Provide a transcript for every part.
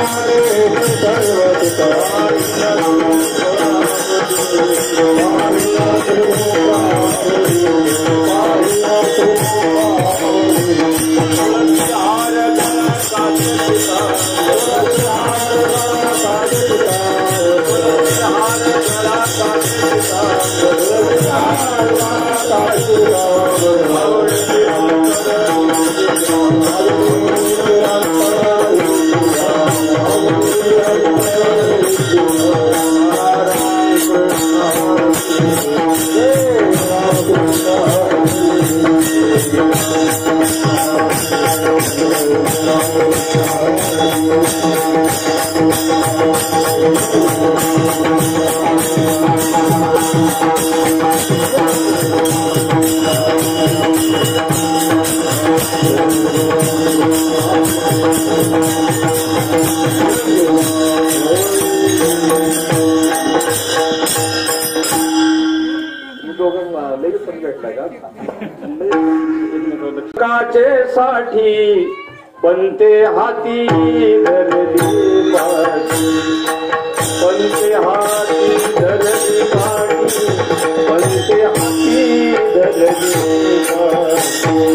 Hare काचे साठी पंते हाती धरली पाठी, पंते हाती धरली पाठी, पंते हाती धरली पाठी।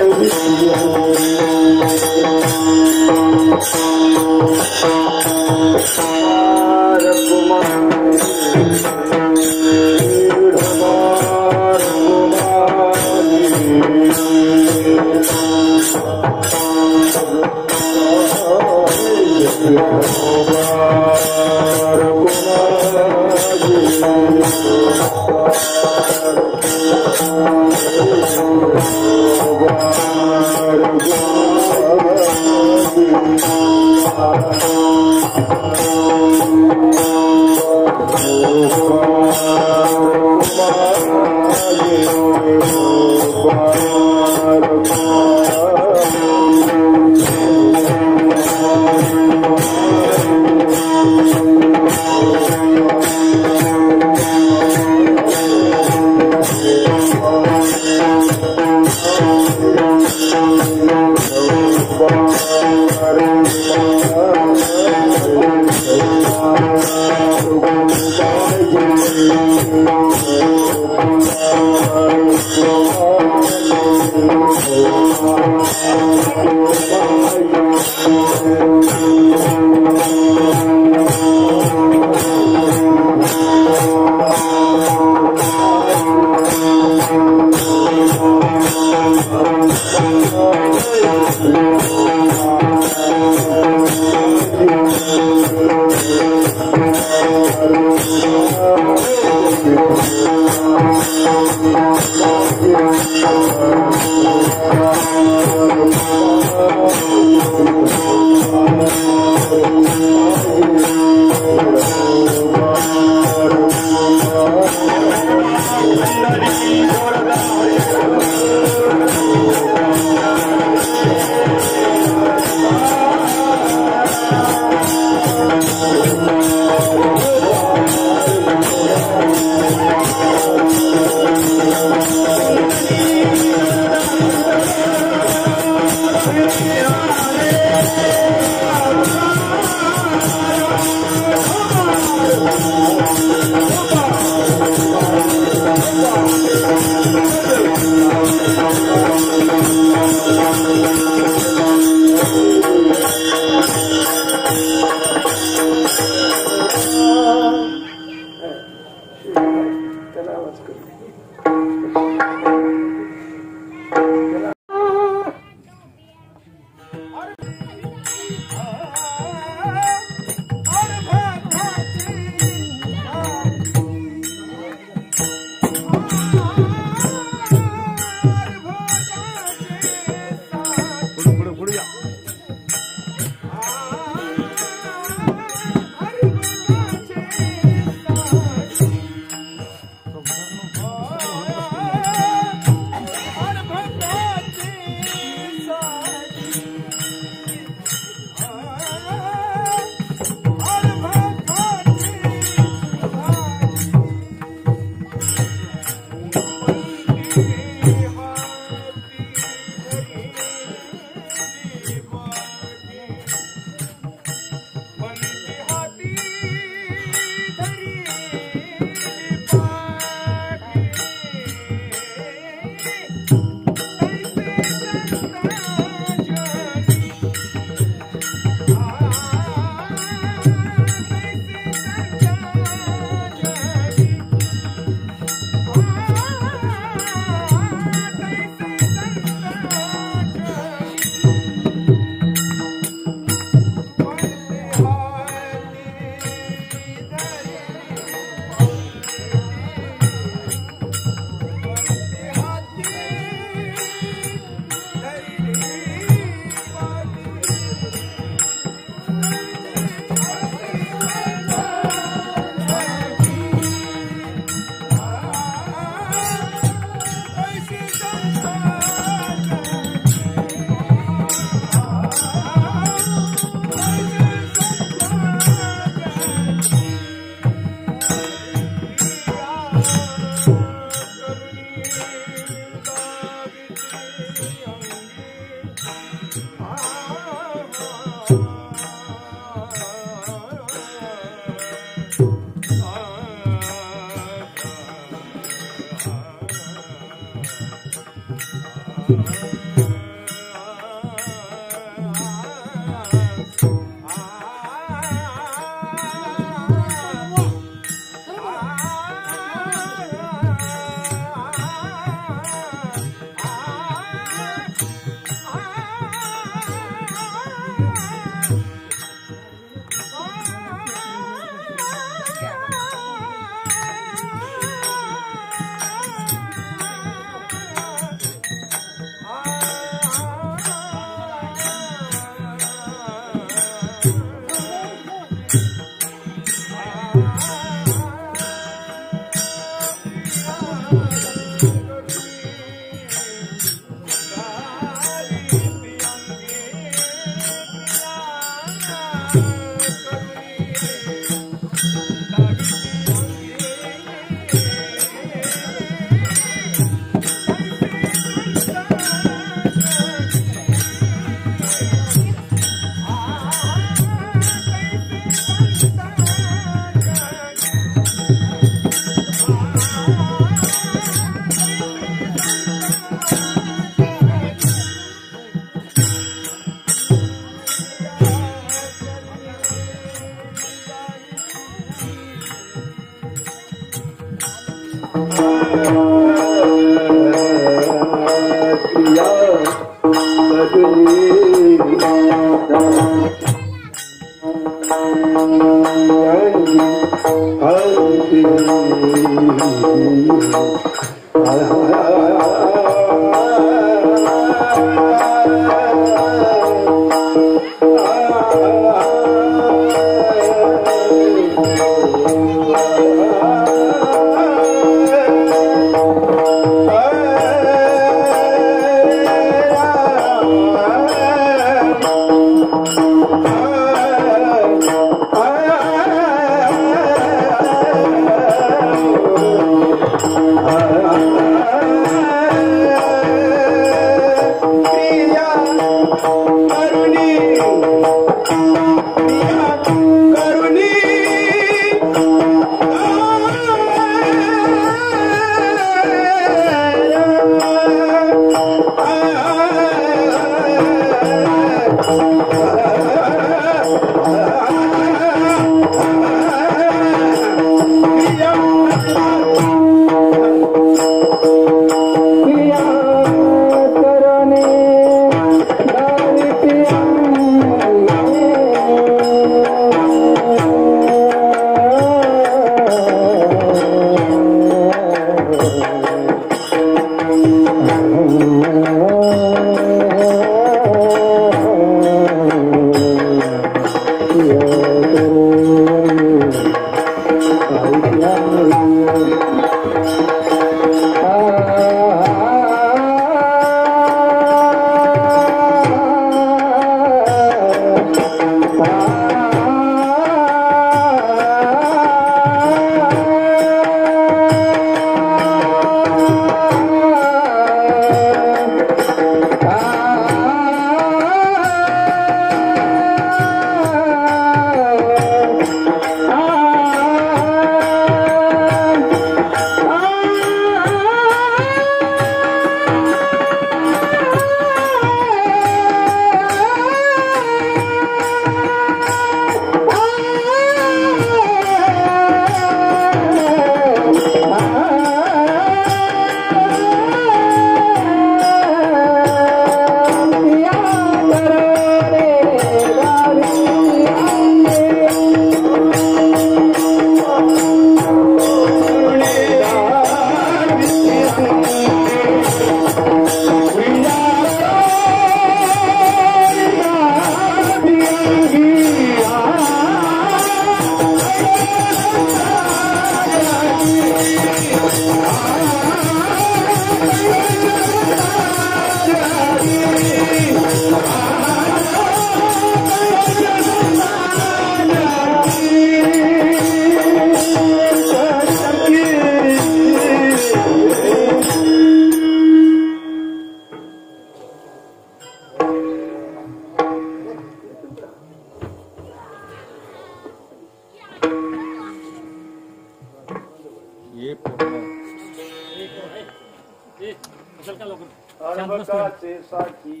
अर्भकाचे साठी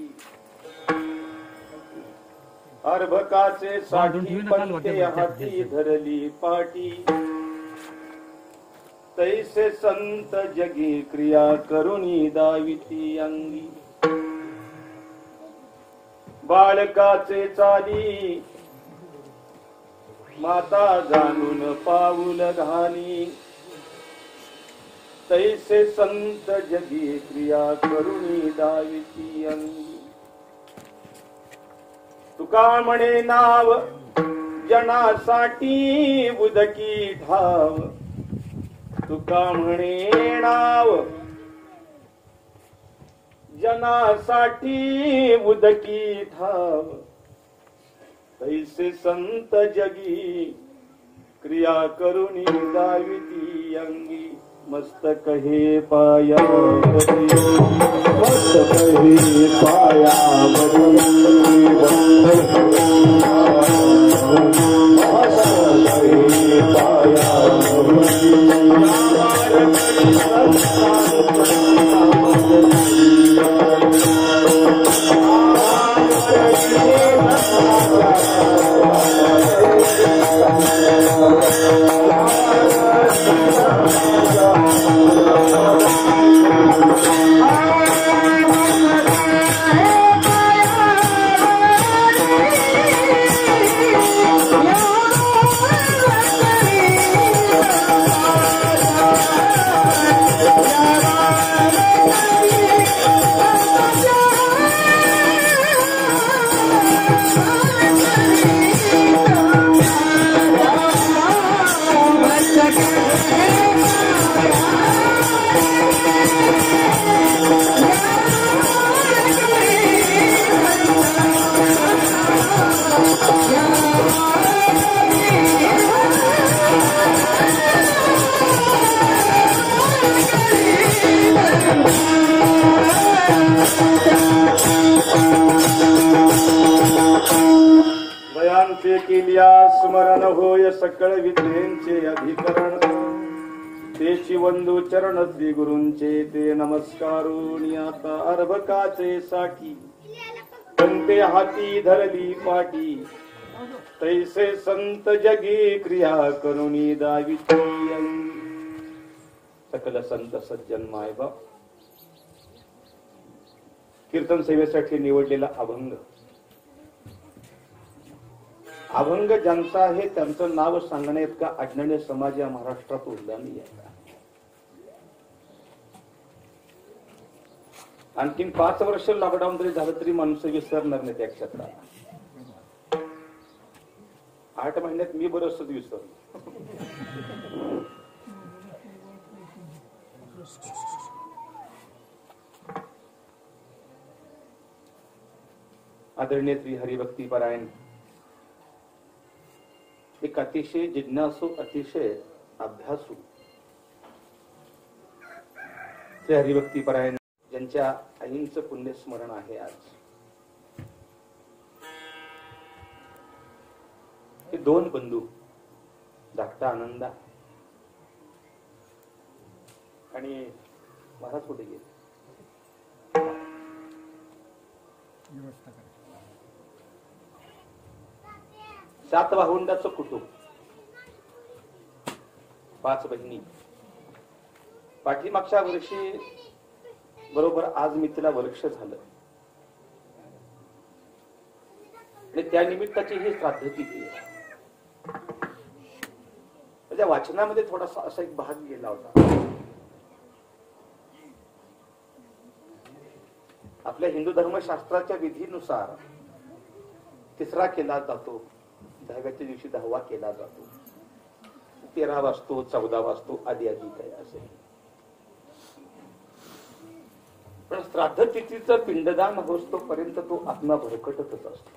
अर्भकाचे साठी पंते हाती धरली पाटी तैसे संत जगी क्रिया करुणी दाविती अंगी बाळकाचे चाली माता जाणून पाऊल घाली तैसे संत जगी क्रिया करुणी दाविती अंगी तुका म्हणे नाव जनासाठी उदकी ठाव तुका म्हणे नाव जनासाठी उदकी ठाव तैसे संत जगी क्रिया करुणी दाविती अंगी मस्तक हे पाया मस्तक हे पाया नामांचे केलिया स्मरण होय सकळ विद्येंचे अधिकरण तेची वंदू चरण श्री गुरूंचे ते नमस्कारून आता अर्भकाचे साठी पंते हाती धरली पाटी तैसे संत जगी क्रिया करुणी दाविती सकल संत सज्जन मायबाप कीर्तन सेवेसाठी निवडलेला अभंग ज्यांचा आहे त्यांचं नाव सांगण्यात का अज्ञानी समाज या महाराष्ट्रात उरला नाही आहे. आणखीन 5 वर्ष लॉकडाऊन जरी झालं तरी माणसं विसरणार नाही त्या क्षेत्राला. 8 महिन्यात मी बरंच विसरलो. आदरणीय श्री हरिभक्ती परायण एक अतिशय जिज्ञासू अतिशय अभ्यासू श्री हरिभक्ती परायण ज्यांच्या आईंचं पुण्यस्मरण आहे आज. हे 2 बंधू धाकटा आनंदा आणि महाराज कुठे गेले 7 भावंडाचं कुटुंब 5 बहिणी. पाठीमागच्या वर्षी बरोबर आज मी तिला वर्ष झालं आणि त्या निमित्ताची ही श्राद्ध तिथी आहे. त्या वाचनामध्ये थोडासा असा एक भाग गेला होता. आपल्या हिंदू धर्मशास्त्राच्या विधीनुसार 3रा केला जातो, 10व्याच्या दिवशी 10वा केला जातो, 13 वाजतो, 14 वाजतो, आधी काय असेल. पण श्राद्ध तिथीचं पिंडदान होतोपर्यंत तो आत्मा भरकटतच असतो.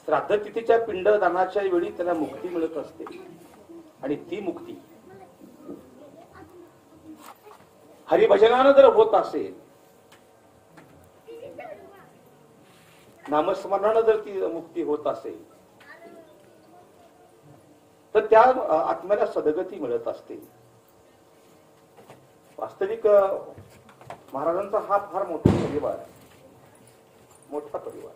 श्राद्ध तिथीच्या पिंडदानाच्या वेळी त्याला मुक्ती मिळत असते आणि ती मुक्ती हरिभजनानं जर होत असेल, नामस्मरणानं जर ती मुक्ती होत असेल तर त्या आत्म्याला सद्गती मिळत असते. वास्तविक महाराजांचा हा फार मोठा परिवार आहे, मोठा परिवार.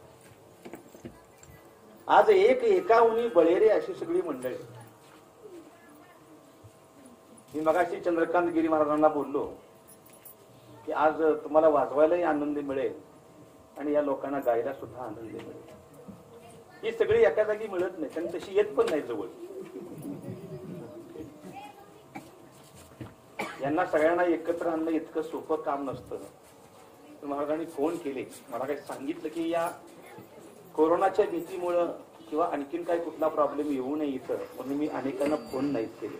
आज एकाहुनी बळेरे अशी सगळी मंडळी. मी मगाशी चंद्रकांत गिरी महाराजांना बोललो की आज तुम्हाला वाजवायलाही आनंद मिळेल आणि या लोकांना गायला सुद्धा आनंद मिळेल. ही सगळी एका जागी मिळत नाही, त्यांनी तशी येत पण नाही जवळ. यांना सगळ्यांना एकत्र आणणं इतकं सोपं काम नसतं. महाराजांनी फोन केले, मला काही सांगितलं की या कोरोनाच्या भीतीमुळं किंवा आणखीन काही कुठला प्रॉब्लेम येऊ नये इथं म्हणून मी अनेकांना फोन नाहीच केले.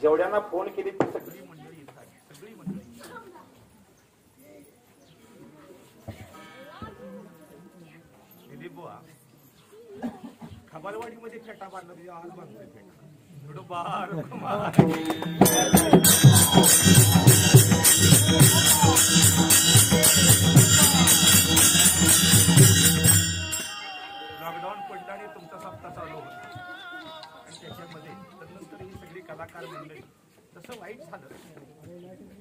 जेवढ्यांना फोन केले ती सगळी मंडळी येतात, सगळी मंडळी. दिलीप बुवा खबालवाडीमध्ये फेटा बांधला, तुझ्या आज बांधतोय फेटा. लॉकडाऊन पडला आणि तुमचा सप्ताह चालू होता आणि त्याच्यामध्ये नंतर ही सगळी कलाकार मंडळी तसं वाईट झालं.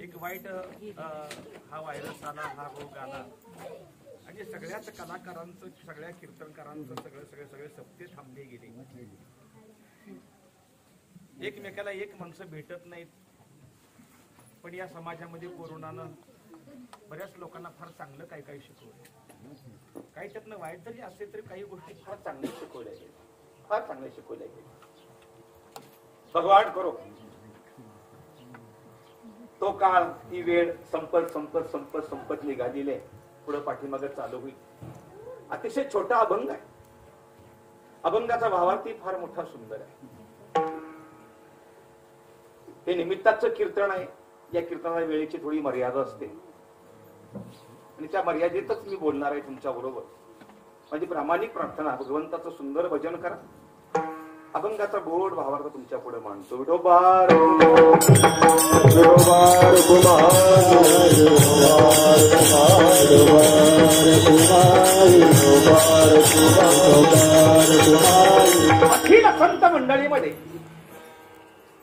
एक वाईट हा व्हायरस आला, हा रोग आला आणि सगळ्याच कलाकारांचं, सगळ्या कीर्तनकारांचं सगळे सप्ते थांबले गेले. एकमेकाला एक माणसं भेटत नाहीत. पण या समाजामध्ये कोरोनानं बऱ्याच लोकांना फार चांगलं काही शिकवलं. काही त्यातनं वाईट जरी असले तरी काही गोष्टी फार चांगल्या शिकवल्या गेल्या, फार चांगल्या शिकवल्या गेल्या. भगवान करो तो काळ, ती वेळ संपत निघालेली आहे. पुढे पाठीमागे चालू होईल. अतिशय छोटा अभंग आहे. अभंगाचा भावार्थी फार मोठा सुंदर आहे. हे निमित्ताचं कीर्तन आहे. या कीर्तनाला वेळेची थोडी मर्यादा असते आणि त्या मर्यादेतच मी बोलणार आहे तुमच्या बरोबर. माझी प्रामाणिक प्रार्थना, भगवंताचं सुंदर भजन करा. अभंगाचा गोड भावार्थ तुमच्या पुढे मांडतो. विठोबार कुमार अखिल संत मंडळीमध्ये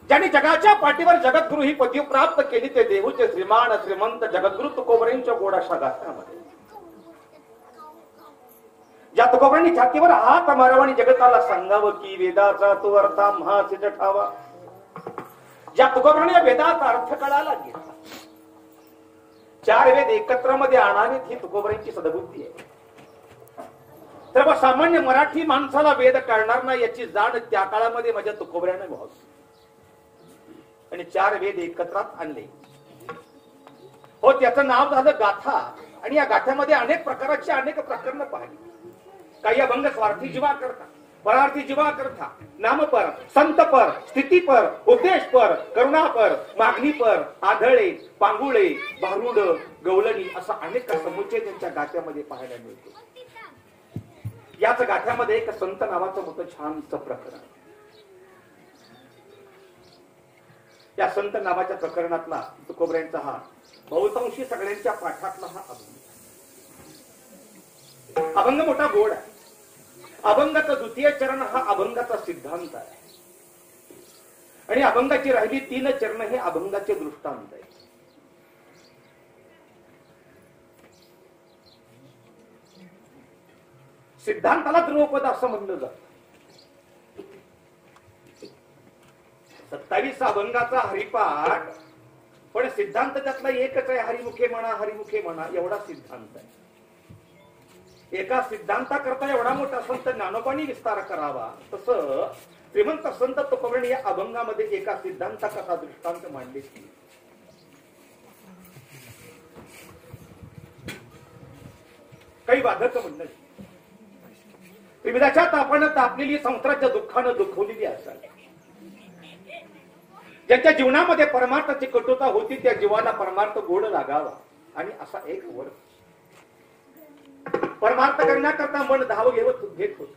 ज्यांनी जगाच्या पाठीवर जगद्गुरु ही पदवी प्राप्त केली ते देहूचे श्रीमान श्रीमंत जगद्गुरु तुकोबरांच्या गोडाशा गाथ्यामध्ये ज्या तुकोबरांनी छातीवर हात मारावा आणि जगताला सांगावं की वेदाचा तो अर्थ महासिद्ध ठावा, ज्या तुकोबरांनी वेदाचा अर्थ कळाला गेला, 4 वेद एकत्र मध्ये आणावेत ही तुकोबरांची सद्बुद्धी आहे. तर सामान्य मराठी माणसाला वेद कळणार नाही याची जाण त्या काळामध्ये माझ्या तुकोबऱ्याने भावली आणि 4 वेद एकत्रात आणले. हो, त्याचं नाव झालं गाथा आणि या गाथ्यामध्ये अनेक प्रकारची अनेक प्रकरणं पाहिली. काही अभंग स्वार्थी जीवा करता, परार्थी जीवा करता, नामपर, संतपर, स्थितीपर, उपदेशपर, करुणापर, मागणीपर, आधळे, पांगुळे, भारुड, गवलणी असा अनेक समुच्चय त्यांच्या गाथ्यामध्ये पाहायला मिळतो. याच गाथ्यामध्ये एक संत नावाचं मोठं छानचं प्रकरण. या संत नावाच्या प्रकरणातला तुकोबऱ्यांचा हा बहुतांशी सगळ्यांच्या पाठातला हा अभंग मोठा गोड आहे. अभंगाचा द्वितीय चरण हा अभंगाचा सिद्धांत आहे आणि अभंगाची राहिली 3 चरण हे अभंगाचे दृष्टांत आहे. सिद्धांताला ध्रुवपद असं म्हणलं जात. 27 अभंगाचा हरिपाठ, पण सिद्धांत त्यातला एकच आहे, हरिमुखे म्हणा एवढा सिद्धांत आहे. एका सिद्धांताकरता एवढा मोठा संत ज्ञानोबांनी विस्तार करावा, तसं श्रीमंत संत तुकोबरांनी या अभंगामध्ये एका सिद्धांताकरता दृष्टांत मांडले. काही वादक मंडळी त्रिविधाच्या तापानं तापलेली, संसाराच्या दुःखानं दुखवलेली असाल, ज्यांच्या जीवनामध्ये परमार्थाची कटुता होती त्या जीवाला परमार्थ गोड लागावा आणि असा एक वर परमार्थ करण्याकरता मन धाव घेत होत,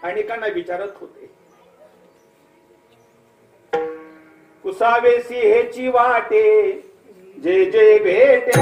अनेकांना विचारत होते कुसावेसी हेची वाटे जे जे भेटे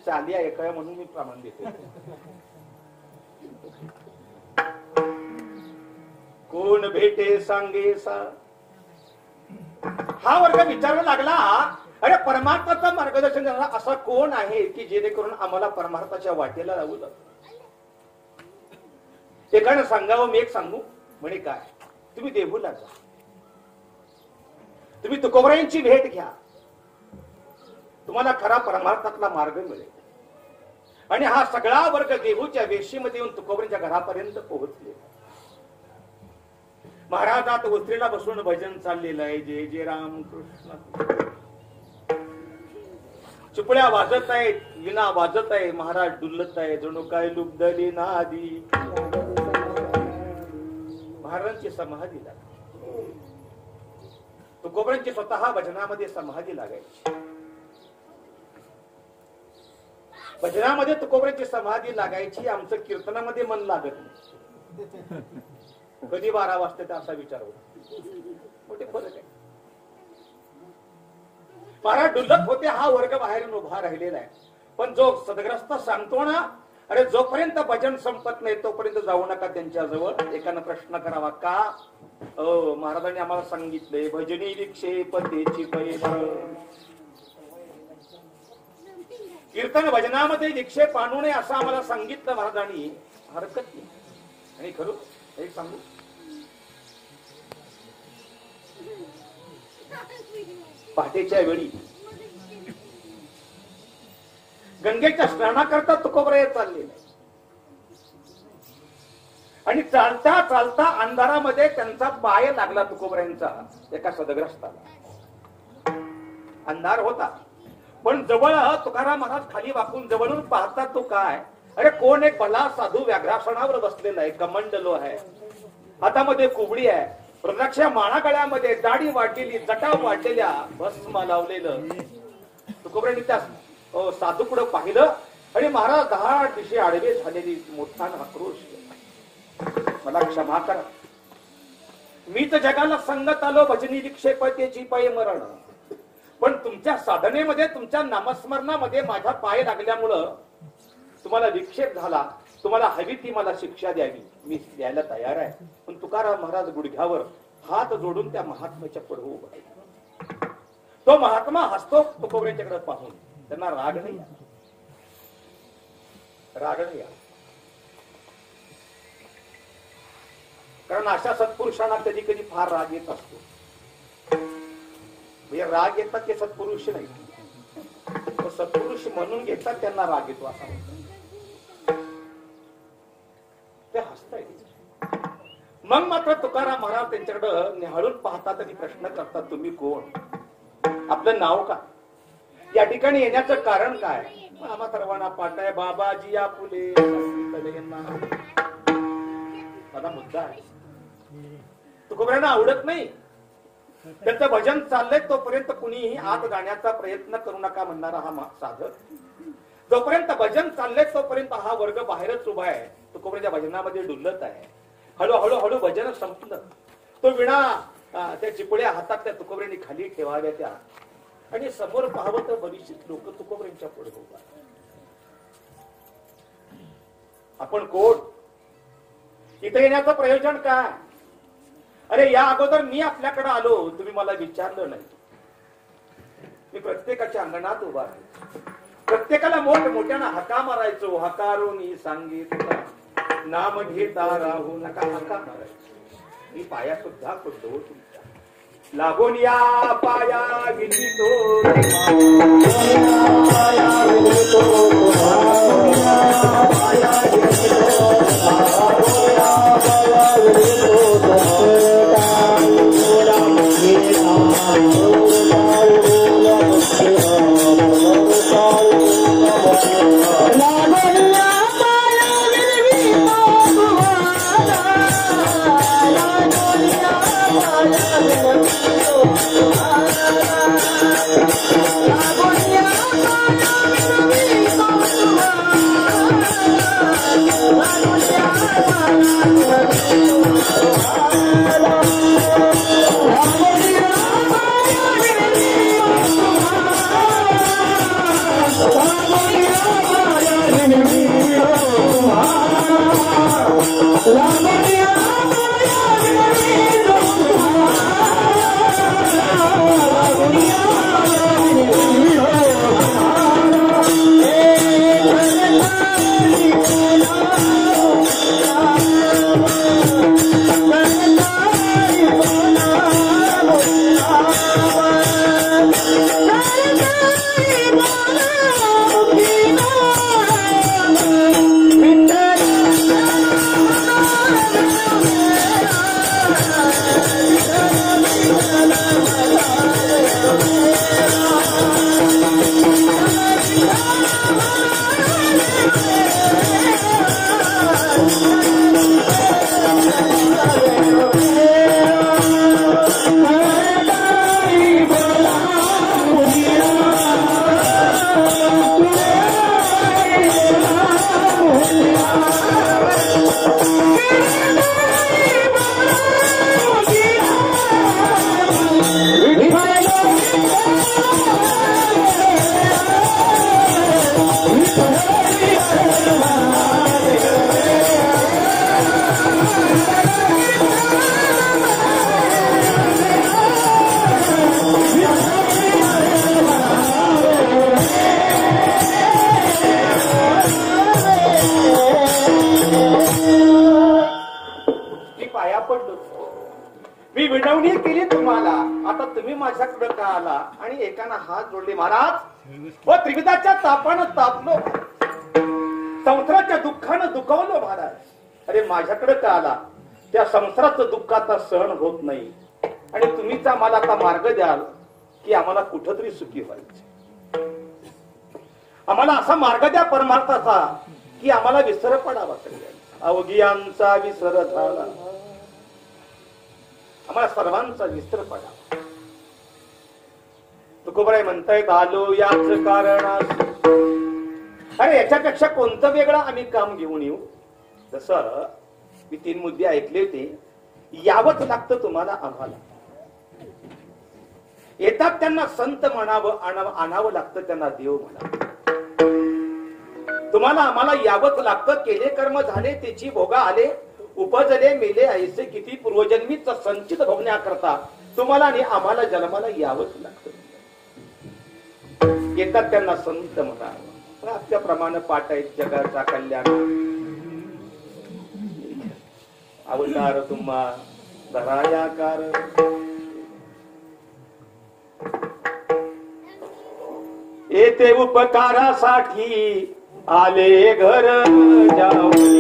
चाली ऐकाय म्हणून मी प्रमाण देतो. कोण भेटे सांगे सा, हा वर्ग विचारायला लागला, अरे परमार्थाचं मार्गदर्शन करणारा असा कोण आहे की जेणेकरून आम्हाला परमार्थाच्या वाटेला लावू लागतो. एकानं सांगावं, मी एक सांगू. म्हणे काय, तुम्ही देहूला जा, तुम्ही तुकोबरांची भेट घ्या, तुम्हाला खरा परमार्थातला मार्ग मिळेल. आणि हा सगळा वर्ग देहूच्या वेशीमध्ये येऊन तुकोबरांच्या घरापर्यंत पोहोचले. महाराजात उतरीला बसून भजन चाललेलं आहे, जय जय राम कृष्ण. चिपळ्या वाजत आहेत, विना वाजत आहे, महाराज डुलत आहे, जणू काय लुब्धली नादी. महाराजांची समाधी लागली. तुकोबरांची स्वतः भजनामध्ये समाधी लागायची. भजनामध्ये तुकोबरांची समाधी लागायची, आमचं कीर्तनामध्ये मन लागत नाही. कधी 12 वाजता असा विचार होता. मोठे फरक आहे. महाराज डुलत होते, हा वर्ग बाहेरून उभा राहिलेला आहे. पण जो सदग्रस्त सांगतो ना, अरे जोपर्यंत भजन संपत नाही तोपर्यंत जाऊ नका त्यांच्याजवळ. एकानं प्रश्न करावा, का महाराजांनी आम्हाला सांगितले भजनी विक्षेपतेची पैमर. कीर्तन भजनामध्ये विक्षेप आणू नये असं आम्हाला सांगितलं महाराजांनी. हरकत नाही. आणि खरं एक सांगू, पहाटेच्या वेळी गंगेच्या स्नानाकरता तुकोबराय चालले आणि चालता चालता अंधारामध्ये त्यांचा पाय लागला तुकोबरायांचा एका सदग्रस्ताला. अंधार होता पण जवळ तुकाराम महाराज खाली वाकून जवळून पाहतात तो काय, अरे कोण एक भला साधू व्याघ्रासनावर बसलेला आहे, कमंडलो आहे, हातामध्ये कुबडी आहे, रुद्राक्षा माळा गळ्यामध्ये, दाढी वाढलेली, जटा वाढलेल्या, भस्म लावलेलं. तुकोबरायांनी त्या साधूकडं पाहिलं आणि महाराज 10 दिशे आडवे झालेली मोठा आक्रोश, मला क्षमा करा, मी तर जगाला सांगत आलो भजनी विक्षेपतेची पाय मरण, पण तुमच्या साधनेमध्ये तुमच्या नामस्मरणामध्ये माझा पाय लागल्यामुळं तुम्हाला विक्षेप झाला, तुम्हाला हवी ती मला शिक्षा द्यावी, मी द्यायला तयार आहे. पण तुकाराम महाराज गुडघ्यावर हात जोडून त्या महात्म्याच्या पुढे उभा आहे. तो महात्मा हसतो तुकोबरायांच्याकडे पाहून. त्यांना राग नाही, राग नाही, कारण अशा सत्पुरुषांना कधी कधी फार राग येत असतो. म्हणजे राग येतात ते सत्पुरुष नाही, सत्पुरुष म्हणून घेतात त्यांना राग येतो असा म्हणतात. ते हसताय. मग मात्र तुकाराम महाराज त्यांच्याकडे निहाळून पाहतात आणि प्रश्न करतात, तुम्ही कोण, आपलं नाव का, या ठिकाणी येण्याचं कारण काय. आम्हा सर्वांना पाठ आहे, बाबाजी या फुले. माझा मुद्दा आहे, तुकोबरायांना आवडत नाही त्यांचं भजन चाललंय तोपर्यंत कुणीही आत जाण्याचा प्रयत्न करू नका म्हणणारा हा साधक, जोपर्यंत भजन चाललंय तोपर्यंत हा वर्ग बाहेरच उभा आहे, तुकोबरायांच्या भजनामध्ये डुलत आहे. हळूहळू हळू भजन संपलं. तो विणा त्या चिपळ्या हातात त्या तुकोबरायांनी खाली ठेवाव्या त्या, आणि समोर पाहावं तर बरीचशी लोक तुकोबरायांच्या पुढे उभा. आपण कोण, इथे येण्याचं प्रयोजन काय. अरे या अगोदर मी आपल्याकडे आलो, तुम्ही मला विचारलं नाही. मी प्रत्येकाच्या अंगणात उभा आहे, प्रत्येकाला मोठमोठ्यानं हाका मारायचो. हकारून सांगितलं नाम घेता राहू नका, हाका मारायचो. मी पाया सुद्धा पडतो तुमच्या, लागून या पाया विनितो, ही विनवणी केली तुम्हाला. आता तुम्ही माझ्याकडे का आला आणि एकानं हात जोडले. महाराज व त्रिविधाच्या तापानं तापलो, संसाराच्या दुःखानं दुखावलो महाराज. अरे माझ्याकडे का आला? त्या संसाराचं दुःख आता सहन होत नाही आणि तुम्हीच आम्हाला आता मार्ग द्याल की आम्हाला कुठंतरी सुखी व्हायचं. आम्हाला असा मार्ग द्या परमार्थाचा की आम्हाला विसर पडावा. अवघी आमचा विसर झाला, आम्हाला सर्वांचा विसर पडावा. तुकोबाई म्हणतायत आलो याच कारणास. अरे याच्यापेक्षा कोणतं वेगळं आम्ही काम घेऊन येऊ? तसं मी 3 मुद्दे ऐकले होते. यावंच लागतं तुम्हाला आम्हाला. येतात त्यांना संत म्हणावं, आणावं लागतं त्यांना देव म्हणावं. तुम्हाला आम्हाला यावंच लागतं. केले कर्म झाले त्याची भोगा आले, उपजले मेले ऐसे किती पूर्वजन्मीच संचित भोगण्याकरता तुम्हाला आणि आम्हाला जन्माला यावंच लागतं. येतात त्यांना संत म्हणावं. आपल्याप्रमाणे पाठ आहेत जगाचा कल्याण. अवतार तुम्हा धरायाकार. येते उपकारासाठी आले घर जावई.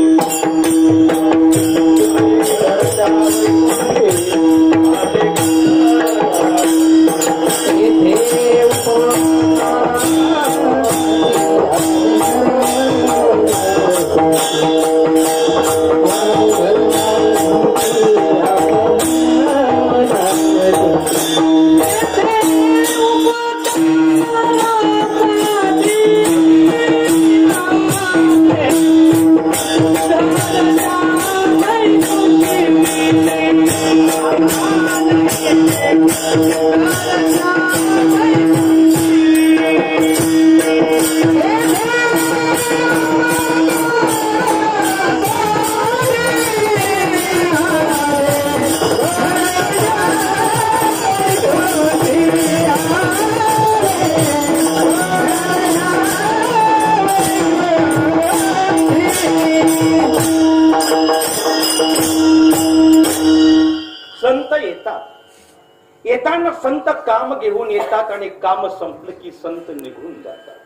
येताना संत काम घेऊन येतात आणि काम संपलं की संत निघून जातात.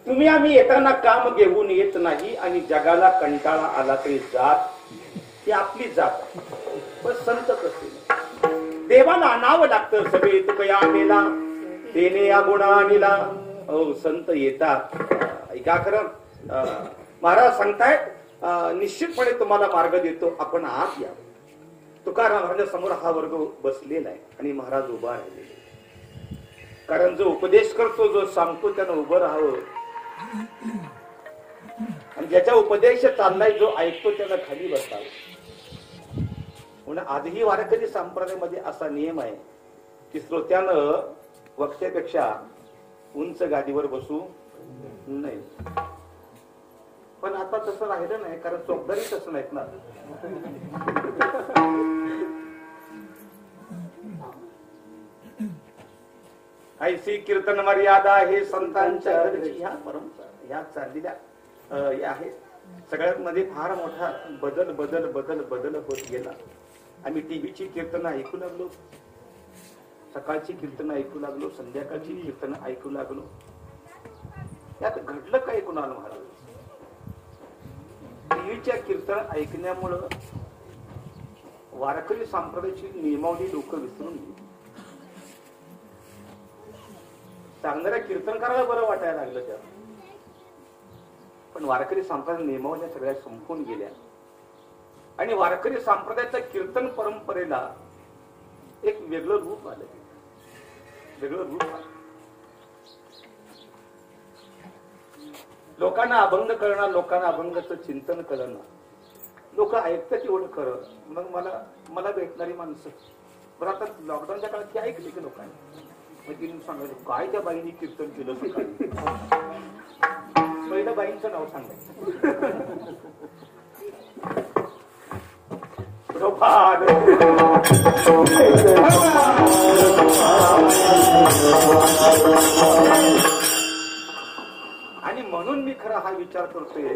तुम्ही आम्ही येताना काम घेऊन येत नाही आणि जगाला कंटाळा आला तरी जात ही आपली जात. पण संत कसे देवाला आणावं लागतं. सगळे तुकया मेला देणे या गुणा आणला. हो संत येतात. ऐका खरं महाराज सांगतायत निश्चितपणे तुम्हाला मार्ग देतो, आपण आत या. तुकाराम महाराज समोर हा वर्ग बसलेला आहे आणि महाराज उभा राहिलेले. कारण जो उपदेश करतो, जो सांगतो त्यानं उभं राहावं आणि ज्याच्या उपदेश चाललाय जो ऐकतो त्यानं खाली बसावं. म्हणून आजही वारकरी संप्रदायामध्ये असा नियम आहे की श्रोत्यानं वक्त्यापेक्षा उंच गादीवर बसू नाही. पण आता तसं राहिलं नाही, कारण चोपदारी तसं नाहीत ना. ऐसी कीर्तन मर्यादा हे संतांच्या ह्या परंपरा ह्या चाललेल्या या आहेत. सगळ्यात मध्ये फार मोठा बदल बदल बदल बदल होत गेला. आम्ही टीव्हीची कीर्तनं ऐकू लागलो, सकाळची कीर्तनं ऐकू लागलो, संध्याकाळची कीर्तनं ऐकू लागलो. यात घडलं काय कुणाला महाराज? टीव्हीच्या कीर्तन ऐकण्यामुळं वारकरी संप्रदायाची नियमावली लोक विसरून गेली. सांगणाऱ्या कीर्तनकाराला बरं वाटायला लागलं त्या, पण वारकरी संप्रदाय नियमावल्या सगळ्या संपून गेल्या आणि वारकरी संप्रदायाच्या कीर्तन परंपरेला एक वेगळं रूप आलं. वेगळं रूप आलं. लोकांना अभंग कळणार, लोकांना अभंगाचं चिंतन कळणार. लोक ऐकतात एवढं खरं. मग मला भेटणारी माणसं बरं आता लॉकडाऊनच्या काळात ती ऐकली की लोकांनी. मग तिने सांगायचं काय त्या बाईंनी कीर्तन केलं. पहिलं बाईंचं नाव सांगायचं. आणि म्हणून मी खरा हा विचार करतोय.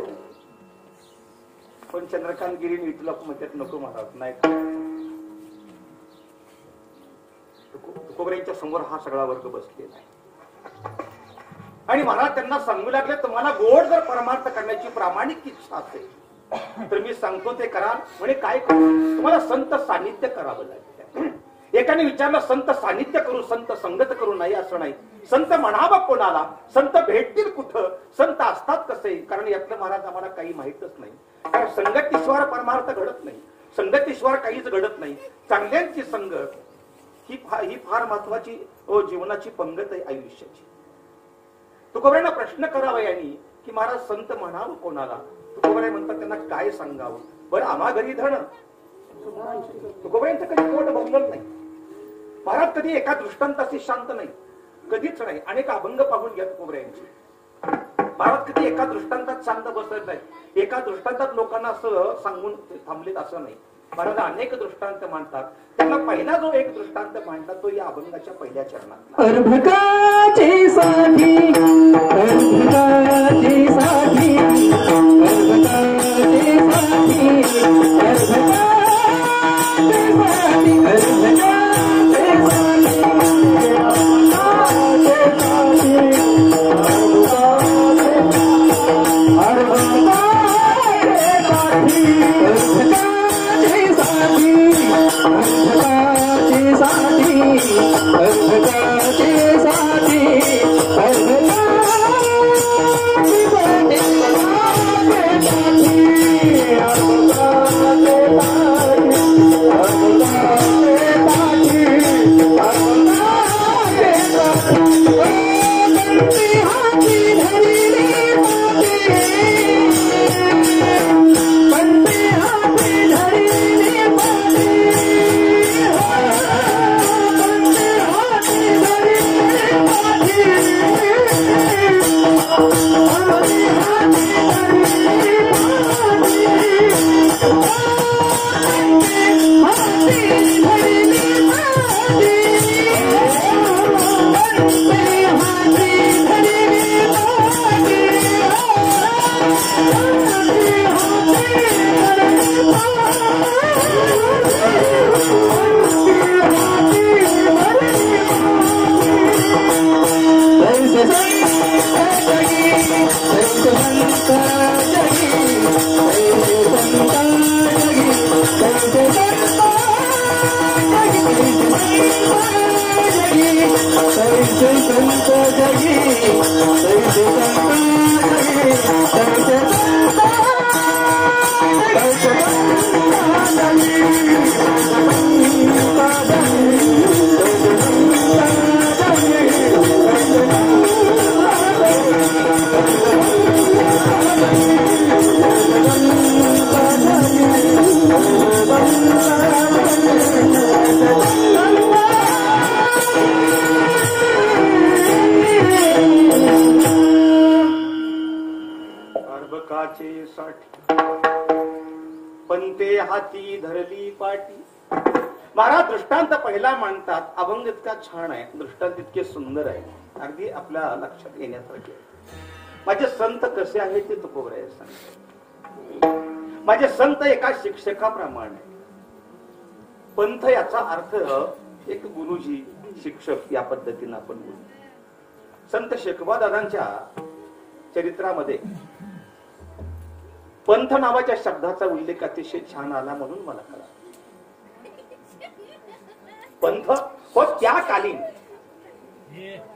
पण चंद्रकांत गिरी तुला म्हणतात नको महाराज नाही. तुकोबऱ्यांच्या समोर हा सगळा वर्ग बसलेला आहे आणि महाराज त्यांना सांगू लागले, तुम्हाला गोड जर परमार्थ करण्याची प्रामाणिक इच्छा असेल तर मी सांगतो ते करा. म्हणे काय करू? तुम्हाला संत सानिध्य करावं लागेल. एकाने विचारलं, संत सानिध्य करू, संत संगत करू? नाही, असं नाही. संत म्हणावं कोणाला? संत भेटतील कुठं? संत असतात कसे? कारण यातलं महाराज आम्हाला काही माहितच नाही. कारण संगतीशिवाय परमार्थ घडत नाही, संगतीशिवाय काहीच घडत नाही. चांगल्यांची संगत ही फार महत्वाची जीवनाची पंगत आहे आयुष्याची. तुकोबऱ्यांना प्रश्न करावा यांनी की महाराज संत म्हणावं कोणाला? तुकोबराय म्हणतात त्यांना काय सांगावं? बरं, आम्हा घरी धन. तुकोबऱ्यांचं कधी पोट भरलं नाही. महाराज कधी एका दृष्टांताशी शांत नाही, कधीच नाही. अनेक अभंग पाहून घ्या तुकोबऱ्यांची. महाराज कधी एका दृष्टांतात शांत बसत नाही, एका दृष्टांतात लोकांना असं सांगून थांबलेत असं नाही. महाराज अनेक दृष्टांत मांडतात. त्यांना पहिला जो एक दृष्टांत मांडला तो या अभंगाच्या पहिल्या चरणात. अर्भकाची साधी, अर्भकाची साधी, अर्भकाची साधी, अर्भकाची साधी, अर्भकाची पंते हाती धरली पाटी. महाराज दृष्टांत पहिला मांडतात. अभंग इतका छान आहे, दृष्टांत इतके सुंदर आहे, अगदी आपल्या लक्षात येण्यासारखे. माझे संत कसे आहेत ते तुकोबराय सांगतात. माझे संत एका शिक्षकाप्रमाणे. पंथ याचा अर्थ एक गुरुजी, शिक्षक या पद्धतीने आपण बोलू. संत शेकबा दादांच्या चरित्रामध्ये पंथ नावाच्या शब्दाचा उल्लेख अतिशय छान आला म्हणून मला कळलं. पंथ हो त्या कालीन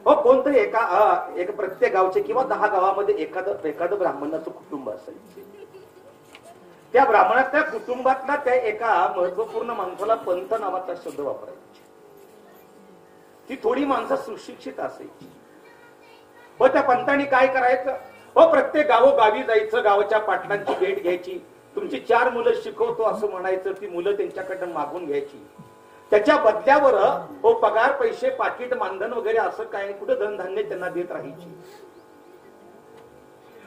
हो कोणतरी एक प्रत्येक गावचे किंवा 10 गावामध्ये एखादं ब्राह्मणाचं कुटुंब असायचं. त्या ब्राह्मणाच्या कुटुंबातला त्या एका महत्वपूर्ण माणसाला पंथ नावाचा शब्द वापरायचा. ती थोडी माणसं सुशिक्षित असायची. व त्या पंथांनी काय करायचं, प्रत्येक गावोगावी जायचं, गावाच्या पाटलांची भेट घ्यायची. तुमची 4 मुलं शिकवतो असं म्हणायचं. ती मुलं त्यांच्याकडनं मागून घ्यायची. त्याच्या बदल्यावर पगार, पैसे, पाकिट, मानधन वगैरे असं काय कुठं धनधान्य त्यांना देत राहायची.